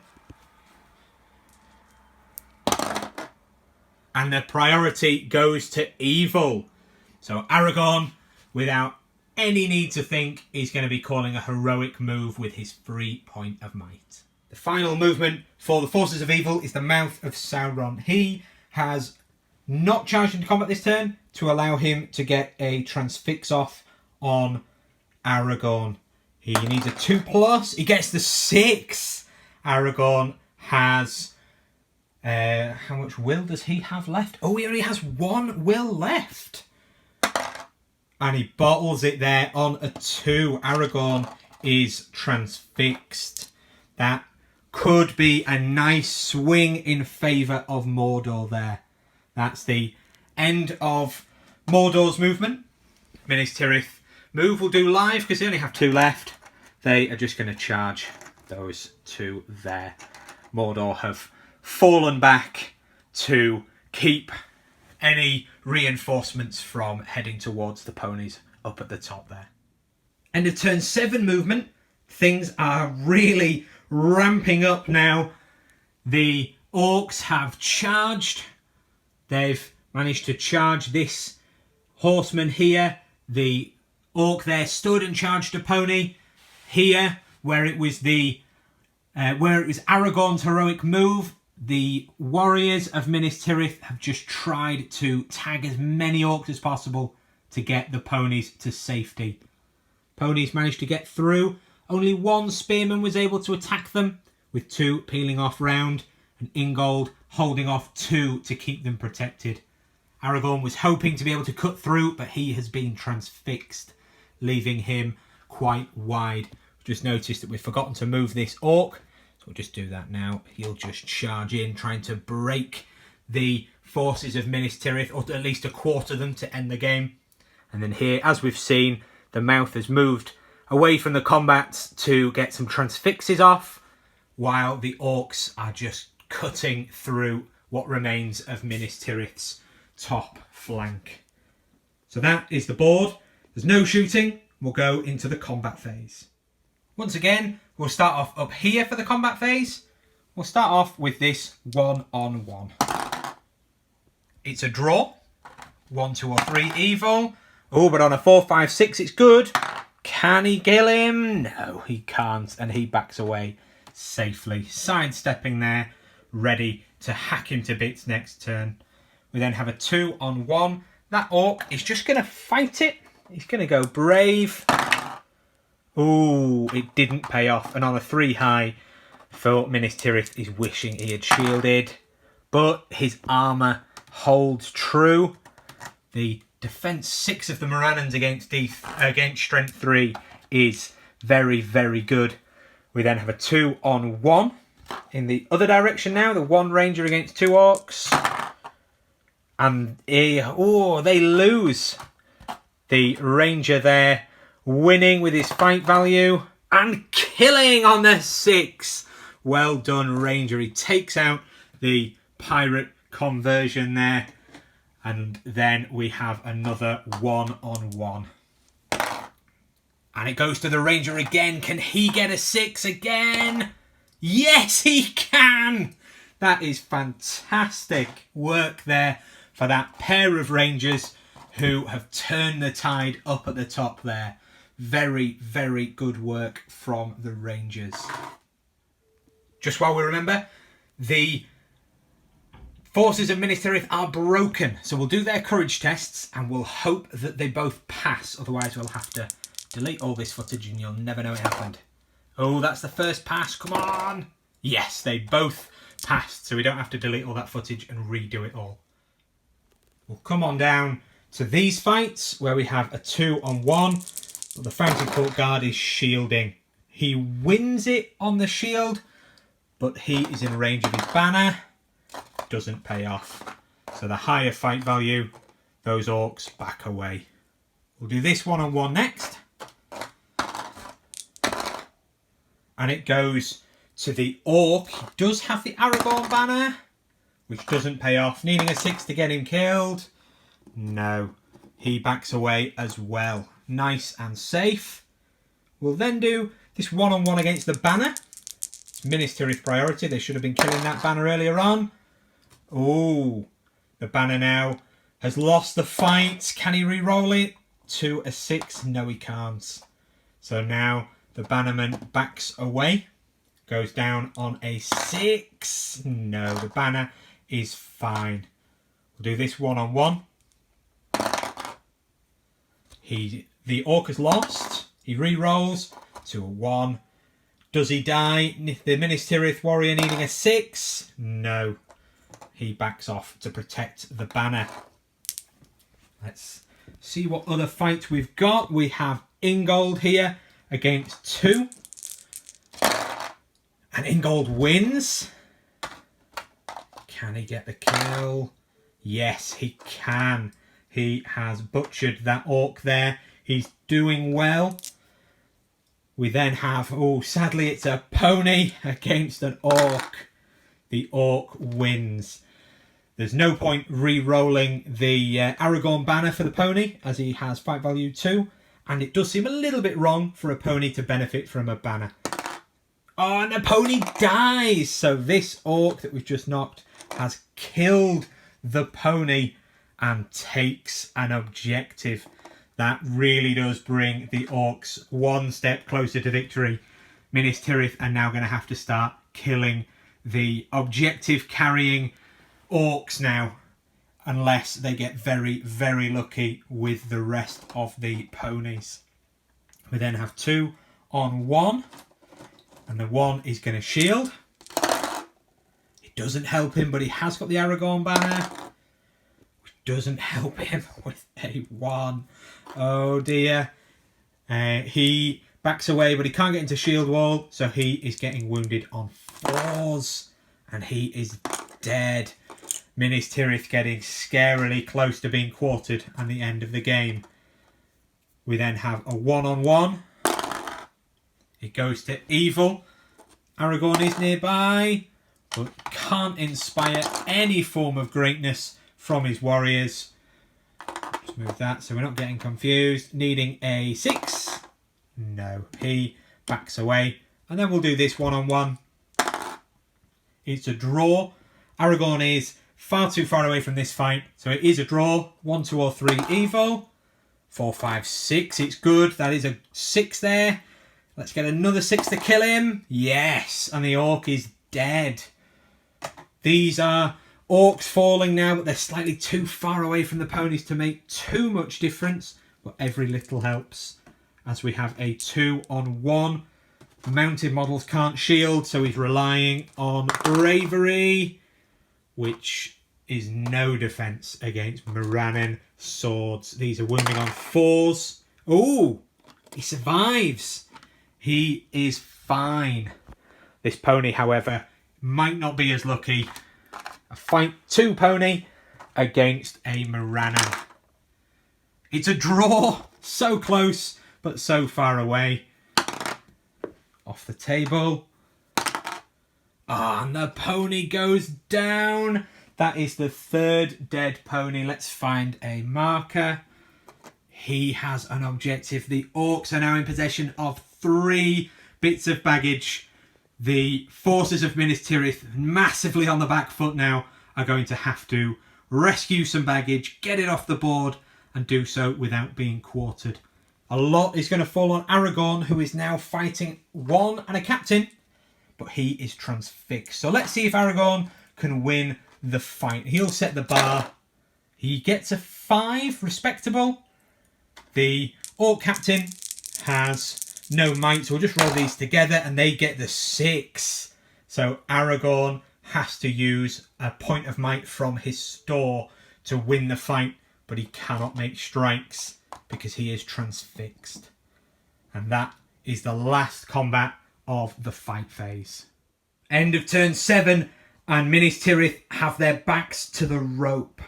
And the priority goes to evil. So Aragorn, without any need to think, is going to be calling a heroic move with his 3 point of might. The final movement for the forces of evil is the Mouth of Sauron. He has not charged into combat this turn to allow him to get a transfix off on Aragorn. He needs a 2+. He gets the 6. Aragorn has... how much will does he have left? Oh, he only has 1 will left. And he bottles it there on a 2. Aragorn is transfixed. That could be a nice swing in favour of Mordor there. That's the end of Mordor's movement. Minas Tirith move will do live because they only have 2 left. They are just going to charge those 2 there. Mordor have fallen back to keep any reinforcements from heading towards the ponies up at the top there. End of turn 7 movement. Things are really ramping up now. The orcs have charged. They've managed to charge this horseman here. The orc there stood and charged a pony. Here, where it was Aragorn's heroic move, the warriors of Minas Tirith have just tried to tag as many orcs as possible to get the ponies to safety. Ponies managed to get through. Only one spearman was able to attack them, with 2 peeling off round, and Ingold holding off 2 to keep them protected. Aragorn was hoping to be able to cut through, but he has been transfixed, leaving him quite wide. Just noticed that we've forgotten to move this orc, so we'll just do that now. He'll just charge in, trying to break the forces of Minas Tirith, or at least a quarter them to end the game. And then here, as we've seen, the mouth has moved away from the combat to get some transfixes off, while the orcs are just cutting through what remains of Minas Tirith's top flank. So that is the board. There's no shooting. We'll go into the combat phase. Once again, we'll start off up here for the combat phase. We'll start off with this 1-on-1. It's a draw. 1, 2 or 3 evil. Oh, but on a 4, 5, 6 it's good. Can he kill him? No, he can't, and he backs away safely, sidestepping there, ready to hack him to bits next turn. We then have a 2-on-1. That orc is just going to fight it. He's going to go brave. Ooh, it didn't pay off. And on a 3 high, for Minas Tirith is wishing he had shielded. But his armour holds true. The defence 6 of the Morannons against strength 3 is very, very good. We then have a 2-on-1. In the other direction now, the 1 ranger against 2 orcs. And they lose. The ranger there winning with his fight value and killing on the 6. Well done, ranger. He takes out the pirate conversion there. And then we have another 1-on-1. And it goes to the ranger again. Can he get a 6 again? Yes, he can! That is fantastic work there for that pair of rangers who have turned the tide up at the top there. Very, very good work from the rangers. Just while we remember, the forces of Minas Tirith are broken, so we'll do their courage tests and we'll hope that they both pass. Otherwise, we'll have to delete all this footage and you'll never know it happened. Oh, that's the first pass. Come on. Yes, they both passed, so we don't have to delete all that footage and redo it all. We'll come on down to these fights where we have a 2-on-1, but the Fountain Court Guard is shielding. He wins it on the shield, but he is in range of his banner. Doesn't pay off. So the higher fight value, those orcs back away. We'll do this 1-on-1 next. And it goes to the orc. He does have the Aragorn banner, which doesn't pay off. Needing a 6 to get him killed. No, he backs away as well. Nice and safe. We'll then do this 1-on-1 against the banner. It's Minas Tirith priority. They should have been killing that banner earlier on. Oh, the banner now has lost the fight. Can he re-roll it to a 6? No, he can't. So now the bannerman backs away. Goes down on a 6. No, the banner is fine. We'll do this 1-on-1. The orc has lost. He re-rolls to a 1. Does he die? The Minas Tirith warrior needing a 6? No. He backs off to protect the banner. Let's see what other fight we've got. We have Ingold here against 2. And Ingold wins. Can he get the kill? Yes, he can. He has butchered that orc there. He's doing well. We then have, oh, sadly it's a pony against an orc. The orc wins. There's no point re-rolling the Aragorn banner for the pony, as he has fight value 2. And it does seem a little bit wrong for a pony to benefit from a banner. Oh, and the pony dies! So this orc that we've just knocked has killed the pony and takes an objective. That really does bring the orcs one step closer to victory. Minas Tirith are now going to have to start killing the objective carrying orcs now, unless they get very, very lucky with the rest of the ponies. We then have 2 on 1, and the 1 is going to shield. It doesn't help him, but he has got the Aragorn banner, which doesn't help him with a 1. Oh dear. He backs away, but he can't get into shield wall, so he is getting wounded on 4s, and he is dead. Minas Tirith getting scarily close to being quartered and the end of the game. We then have a 1-on-1. It goes to evil. Aragorn is nearby, but can't inspire any form of greatness from his warriors. Just move that so we're not getting confused. Needing a 6. No, he backs away. And then we'll do this 1-on-1. It's a draw. Aragorn is far too far away from this fight, so it is a draw. 1, 2 or 3 evil. 4, 5, 6. It's good. That is a 6 there. Let's get another 6 to kill him. Yes, and the orc is dead. These are orcs falling now, but they're slightly too far away from the ponies to make too much difference. But every little helps, as we have a 2-on-1. Mounted models can't shield, so he's relying on bravery, which is no defense against Morannon swords. These are wounding on 4s. Oh, he survives. He is fine. This pony, however, might not be as lucky. A fight 2 pony against a Morannon. It's a draw. So close, but so far away. Off the table. Ah, and the pony goes down. That is the 3rd dead pony. Let's find a marker. He has an objective. The orcs are now in possession of 3 bits of baggage. The forces of Minas Tirith, massively on the back foot now, are going to have to rescue some baggage, get it off the board, and do so without being quartered. A lot is going to fall on Aragorn, who is now fighting 1 and a captain, but he is transfixed. So let's see if Aragorn can win the fight. He'll set the bar. He gets a 5, respectable. The orc captain has no might, so we'll just roll these together and they get the 6. So Aragorn has to use a point of might from his store to win the fight, but he cannot make strikes because he is transfixed. And that is the last combat of the fight phase. End of turn 7, and Minas Tirith have their backs to the rope.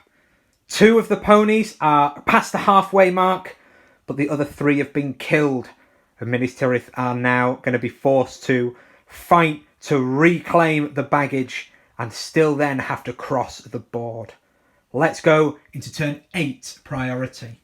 2 of the ponies are past the halfway mark, but the other 3 have been killed. And Minas Tirith are now going to be forced to fight to reclaim the baggage and still then have to cross the board. Let's go into turn 8 priority.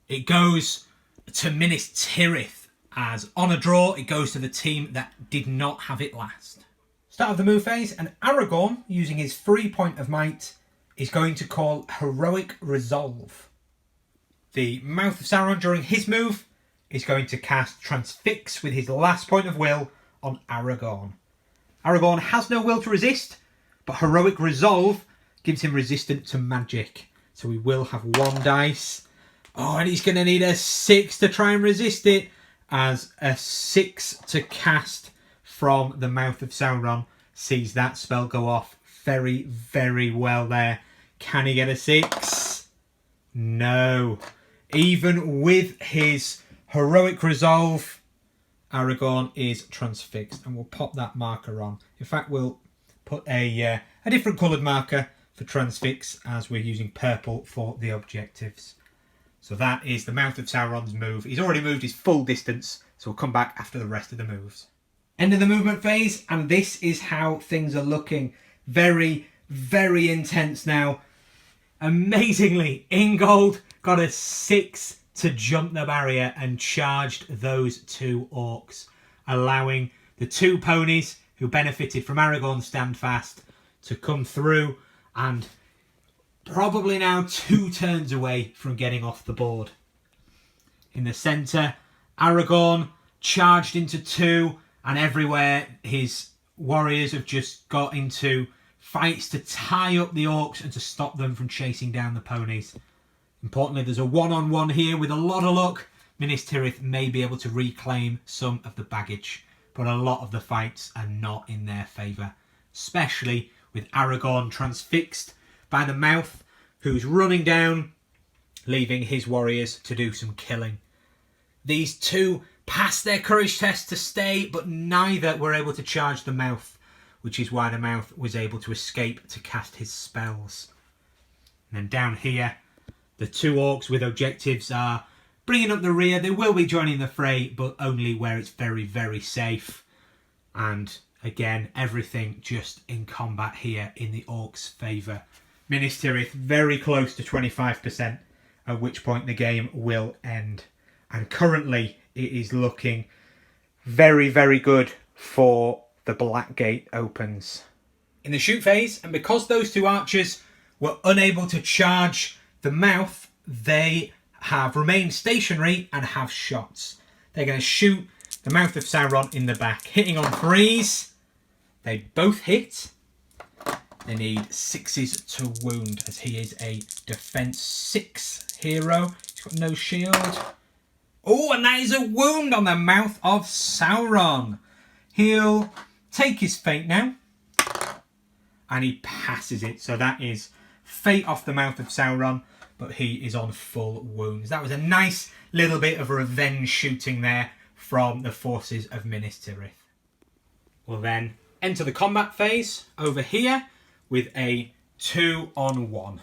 It goes to Minas Tirith, as on a draw it goes to the team that did not have it last. Start of the move phase, and Aragorn, using his free point of might, is going to call Heroic Resolve. The Mouth of Sauron during his move is going to cast Transfix with his last point of will on Aragorn. Aragorn has no will to resist, but Heroic Resolve gives him resistance to magic. So we will have 1 dice. Oh, and he's going to need a 6 to try and resist it, as a 6 to cast from the Mouth of Sauron sees that spell go off very, very well there. Can he get a 6? No. Even with his Heroic Resolve, Aragorn is transfixed, and we'll pop that marker on. In fact, we'll put a different coloured marker for transfix, as we're using purple for the objectives. So that is the Mouth of Sauron's move. He's already moved his full distance, so we'll come back after the rest of the moves. End of the movement phase, and this is how things are looking. Very, very intense now. Amazingly, Ingold got a 6 to jump the barrier and charged those 2 orcs, allowing the 2 ponies who benefited from Aragorn's standfast to come through and probably now 2 turns away from getting off the board. In the centre, Aragorn charged into 2, and everywhere his warriors have just got into fights to tie up the orcs and to stop them from chasing down the ponies. Importantly, there's a one-on-one here. With a lot of luck, Minas Tirith may be able to reclaim some of the baggage, but a lot of the fights are not in their favour, especially with Aragorn transfixed by the mouth, who's running down, leaving his warriors to do some killing. These 2 passed their courage test to stay, but neither were able to charge the mouth, which is why the mouth was able to escape to cast his spells. And then down here, the 2 orcs with objectives are bringing up the rear. They will be joining the fray, but only where it's very, very safe. And again, everything just in combat here in the orcs' favour. Minas Tirith very close to 25%, at which point the game will end. And currently it is looking very, very good for the Black Gate opens. In the shoot phase, and because those 2 archers were unable to charge the mouth, they have remained stationary and have shots. They're going to shoot the mouth of Sauron in the back, hitting on 3s. They both hit. They need 6s to wound, as he is a defense 6 hero. He's got no shield. Oh, and that is a wound on the mouth of Sauron. He'll take his fate now. And he passes it. So that is fate off the mouth of Sauron. But he is on full wounds. That was a nice little bit of revenge shooting there from the forces of Minas Tirith. We'll then enter the combat phase over here with a 2-on-1.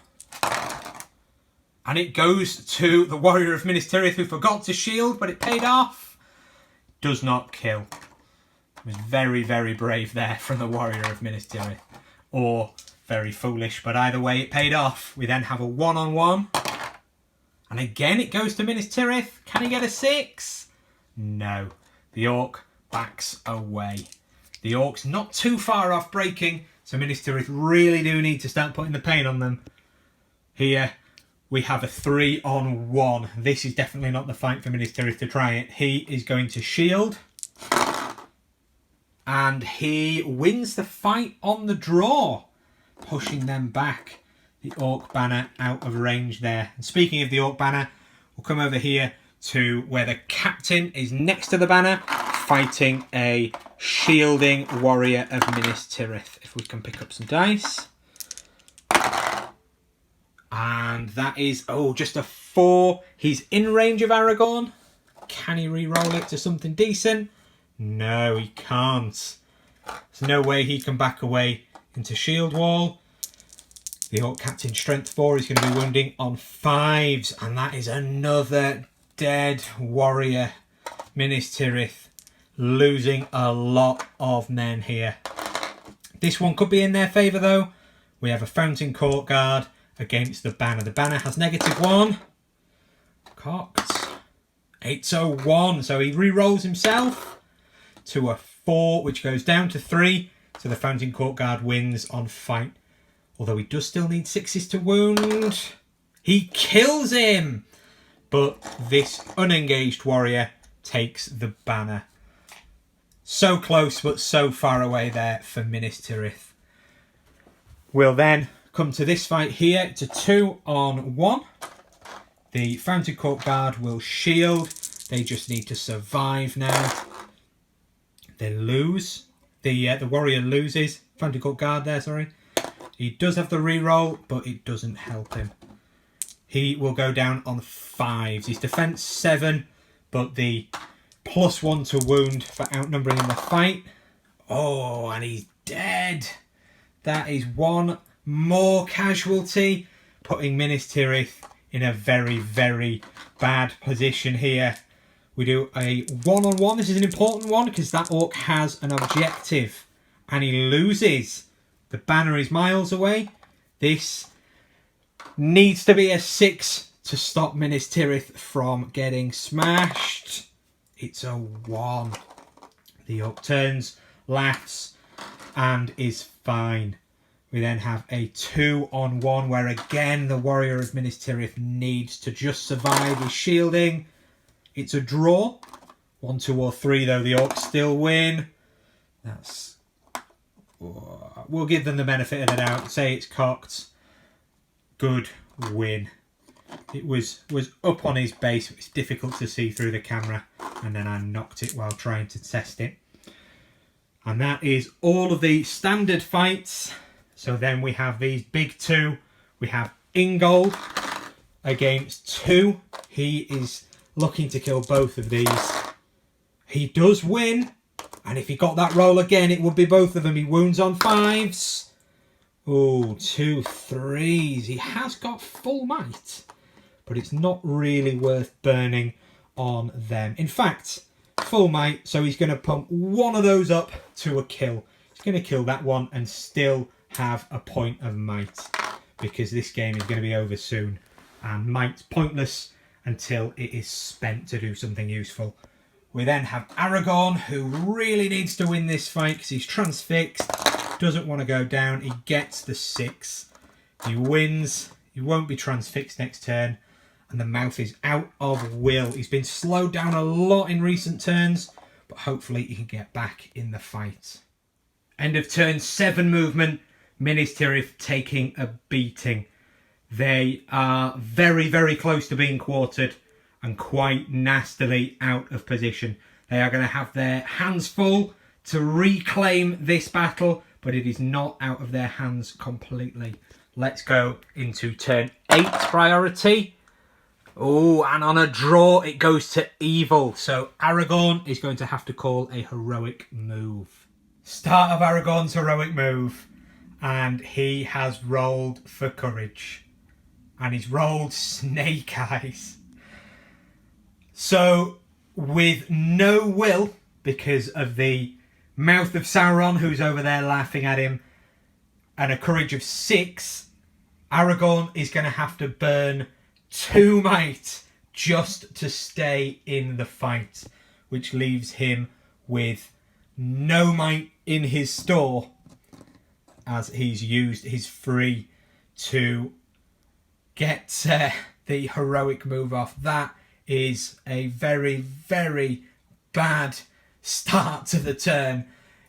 And it goes to the warrior of Minas Tirith, who forgot to shield, but it paid off. Does not kill. It was very, very brave there from the warrior of Minas Tirith. Or very foolish, but either way it paid off. We then have a 1-on-1. And again it goes to Minas Tirith. Can he get a 6? No. The orc backs away. The orc's not too far off breaking, so Minas Tirith really do need to start putting the pain on them. Here we have a 3-on-1. This is definitely not the fight for Minas Tirith to try it. He is going to shield. And he wins the fight on the draw, pushing them back. The orc banner out of range there. And speaking of the orc banner, we'll come over here to where the captain is next to the banner, fighting a shielding warrior of Minas Tirith. If we can pick up some dice. And that is, just a 4. He's in range of Aragorn. Can he re-roll it to something decent? No, he can't. There's no way he can back away into shield wall. The orc captain strength 4 is going to be wounding on 5s. And that is another dead warrior. Minas Tirith losing a lot of men here. This one could be in their favour though. We have a Fountain Court Guard against the banner. The banner has -1. Cocked. 801. So he re-rolls himself to a 4, which goes down to 3. So the Fountain Court Guard wins on fight. Although he does still need 6s to wound. He kills him. But this unengaged warrior takes the banner. So close, but so far away there for Minas Tirith. We'll then come to this fight here. It's a 2-on-1. The Fountain Court Guard will shield. They just need to survive now. They lose. The warrior loses. Fountain Court Guard there, sorry. He does have the reroll, but it doesn't help him. He will go down on 5s. He's defense 7, but the +1 to wound for outnumbering in the fight. Oh, and he's dead. That is one more casualty, putting Minas Tirith in a very, very bad position here. We do a 1-on-1. This is an important one because that orc has an objective and he loses. The banner is miles away. This needs to be a 6 to stop Minas Tirith from getting smashed. It's a 1. The orc turns, laughs, and is fine. We then have a 2-on-1 where again the warrior of Minas Tirith needs to just survive his shielding. It's a draw. 1, 2 or 3 though, the orcs still win. That's... we'll give them the benefit of the doubt. Say it's cocked. Good win. It was up on his base. It's difficult to see through the camera. And then I knocked it while trying to test it. And that is all of the standard fights. So then we have these big 2. We have Ingold against 2. He is looking to kill both of these. He does win. And if he got that roll again, it would be both of them. He wounds on 5s. Oh, 2 3s. He has got full might. But it's not really worth burning on them. In fact, full might. So he's going to pump one of those up to a kill. He's going to kill that one and still have a point of might. Because this game is going to be over soon. And might's pointless until it is spent to do something useful. We then have Aragorn, who really needs to win this fight because he's transfixed, doesn't want to go down. He gets the 6. He wins. He won't be transfixed next turn. And the mouth is out of will. He's been slowed down a lot in recent turns, but hopefully he can get back in the fight. End of turn 7 movement. Minas Tirith taking a beating. They are very, very close to being quartered and quite nastily out of position. They are going to have their hands full to reclaim this battle, but it is not out of their hands completely. Let's go into turn 8 priority. Oh, and on a draw, it goes to evil. So Aragorn is going to have to call a heroic move. Start of Aragorn's heroic move. And he has rolled for courage. And he's rolled snake eyes. So, with no will, because of the mouth of Sauron, who's over there laughing at him, and a courage of 6, Aragorn is going to have to burn 2 might just to stay in the fight, which leaves him with no might in his store, as he's used his free to get the heroic move off. That is a very, very bad start to the turn,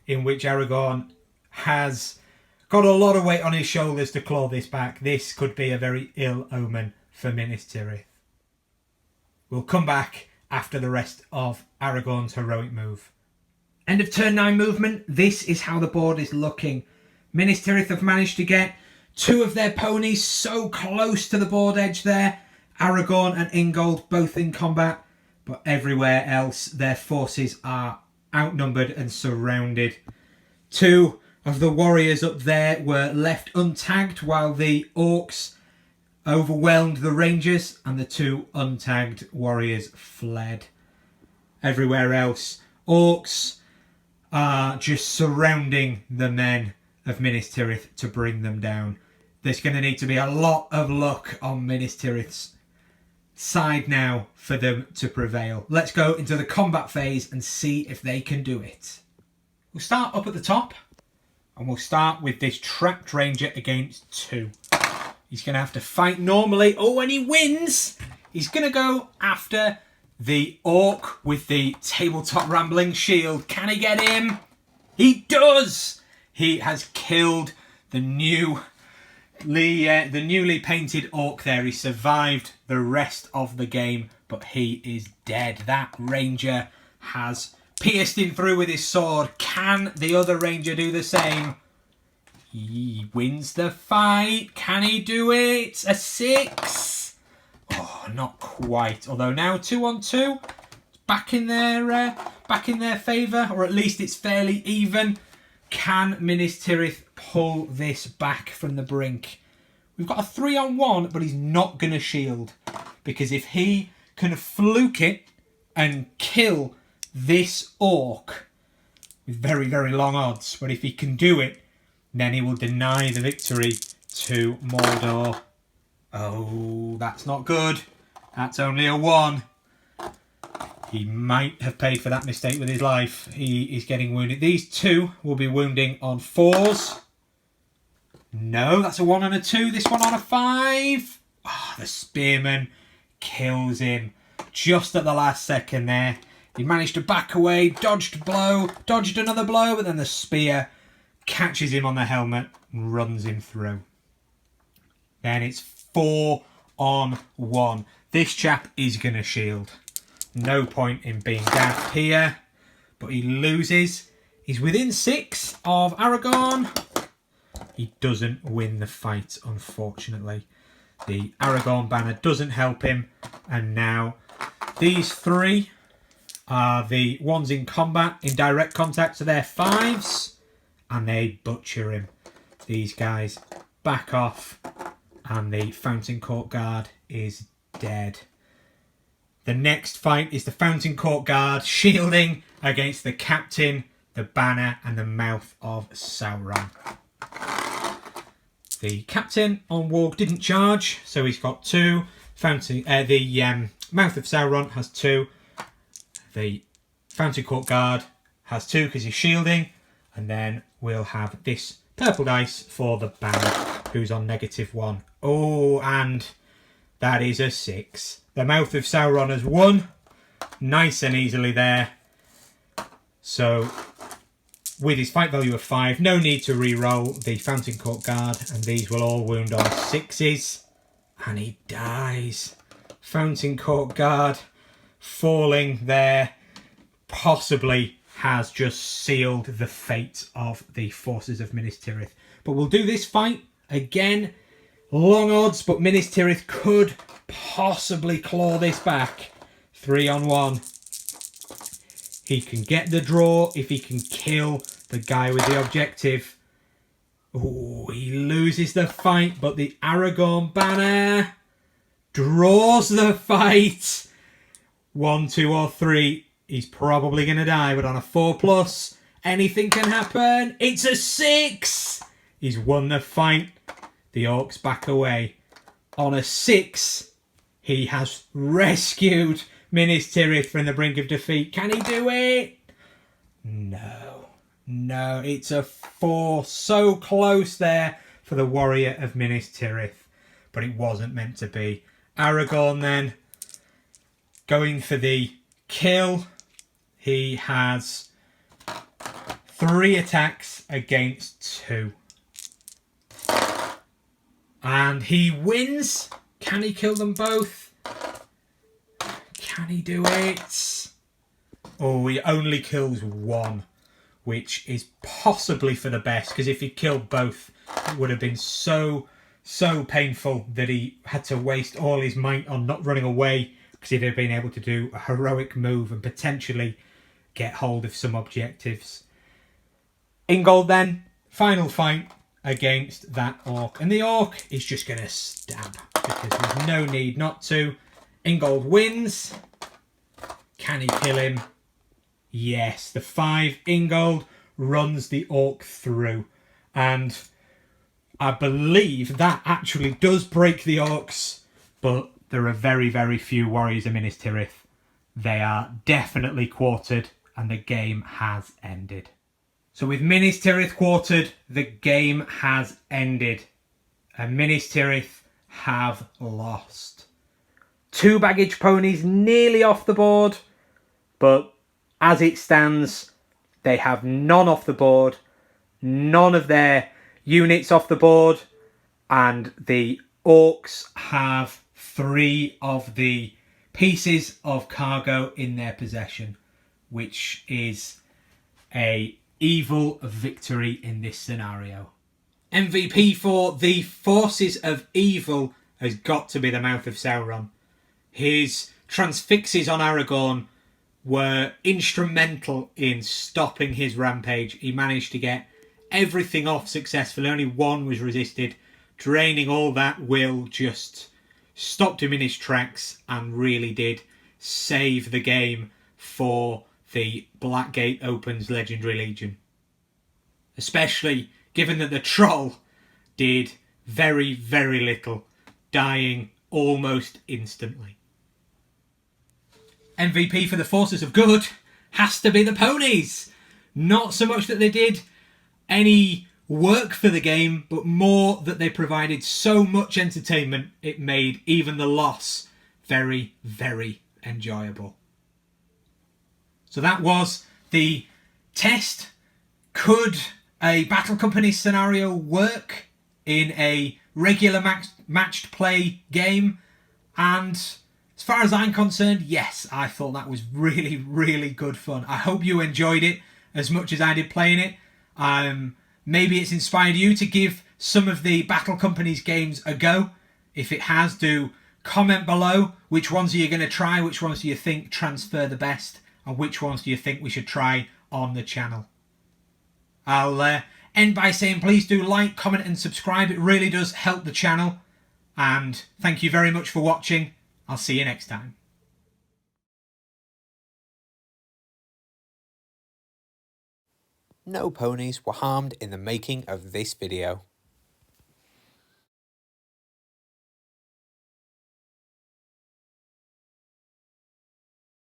in which Aragorn has got a lot of weight on his shoulders to claw this back. This could be a very ill omen for Minas Tirith. We'll come back after the rest of Aragorn's heroic move. End of turn 9 movement. This is how the board is looking. Minas Tirith have managed to get 2 of their ponies so close to the board edge there. Aragorn and Ingold both in combat, but everywhere else their forces are outnumbered and surrounded. 2 of the warriors up there were left untagged while the orcs overwhelmed the rangers, and the 2 untagged warriors fled. Everywhere else, orcs are just surrounding the men of Minas Tirith to bring them down. There's going to need to be a lot of luck on Minas Tirith's side now for them to prevail. Let's go into the combat phase and see if they can do it. We'll start up at the top, and we'll start with this trapped ranger against 2. He's going to have to fight normally. Oh, and he wins! He's going to go after the orc with the tabletop rambling shield. Can he get him? He does! He has killed the newly painted orc there. He survived the rest of the game, but he is dead. That ranger has pierced him through with his sword. Can the other ranger do the same? He wins the fight. Can he do it? A 6. Oh, not quite. Although now 2 on 2, back in their favour, or at least it's fairly even. Can Minas Tirith pull this back from the brink? We've got a 3 on 1, but he's not going to shield. Because if he can fluke it and kill this orc, with very, very long odds, but if he can do it, Then he will deny the victory to Mordor. Oh, that's not good. That's only a 1. He might have paid for that mistake with his life. He is getting wounded. These 2 will be wounding on 4s. No, that's a 1 and a 2. This one on a 5. Oh, the spearman kills him just at the last second there. He managed to back away, dodged a blow, dodged another blow, but then the spear catches him on the helmet and runs him through. Then it's 4 on 1. This chap is going to shield. No point in being daft here, but he loses. He's within 6 of Aragorn. He doesn't win the fight, unfortunately. The Aragorn banner doesn't help him, and now these 3 are the ones in combat, in direct contact, so they're 5s, and they butcher him. These guys back off, and the Fountain Court Guard is dead. The next fight is the Fountain Court Guard shielding against the Captain, the banner, and the Mouth of Sauron. The Captain on Warg didn't charge, so he's got 2. The Mouth of Sauron has 2. The Fountain Court Guard has 2 because he's shielding. And then we'll have this purple dice for the banner, who's on -1. Oh, and that is a 6. The Mouth of Sauron has won. Nice and easily there. So, with his fight value of 5, no need to re-roll the Fountain Court Guard, and these will all wound on 6s. And he dies. Fountain Court Guard falling there possibly has just sealed the fate of the forces of Minas Tirith. But we'll do this fight again. Long odds, but Minas Tirith could possibly claw this back. 3 on 1. He can get the draw if he can kill the guy with the objective. Oh, he loses the fight, but the Aragorn banner draws the fight. 1, 2 or 3. He's probably going to die, but on a 4+, anything can happen. It's a 6. He's won the fight. The orcs back away. On a 6, he has rescued Minas Tirith from the brink of defeat. Can he do it? No. No, it's a 4. So close there for the warrior of Minas Tirith. But it wasn't meant to be. Aragorn then, going for the kill. He has 3 attacks against 2. And he wins. Can he kill them both? Can he do it? Oh, he only kills 1, which is possibly for the best, because if he killed both, it would have been so painful that he had to waste all his might on not running away, because he'd have been able to do a heroic move and potentially get hold of some objectives. Ingold then, final fight against that orc. And the orc is just going to stab, because there's no need not to. Ingold wins. Can he kill him? Yes, the 5 Ingold runs the orc through. And I believe that actually does break the orcs, but there are very, very few warriors of Minas Tirith. They are definitely quartered, and the game has ended. So with Minas Tirith quartered, the game has ended. And Minas Tirith have lost. 2 baggage ponies nearly off the board, but as it stands, they have none off the board, none of their units off the board, and the orcs have 3 of the pieces of cargo in their possession, which is a evil victory in this scenario. MVP for the forces of evil has got to be the Mouth of Sauron. His transfixes on Aragorn were instrumental in stopping his rampage. He managed to get everything off successfully. Only 1 was resisted. Draining all that will just stopped him in his tracks and really did save the game for the Blackgate Open's Legendary Legion. Especially given that the troll did very, very little, dying almost instantly. MVP for the forces of good has to be the ponies. Not so much that they did any work for the game, but more that they provided so much entertainment it made even the loss very, very enjoyable. So that was the test. Could a Battle Company scenario work in a regular matched play game? And as far as I'm concerned, yes, I thought that was really, really good fun. I hope you enjoyed it as much as I did playing it. Maybe it's inspired you to give some of the Battle Company's games a go. If it has, do comment below. Which ones are you going to try? Which ones do you think transfer the best? And which ones do you think we should try on the channel? I'll end by saying please do like, comment and subscribe. It really does help the channel. And thank you very much for watching. I'll see you next time. No ponies were harmed in the making of this video.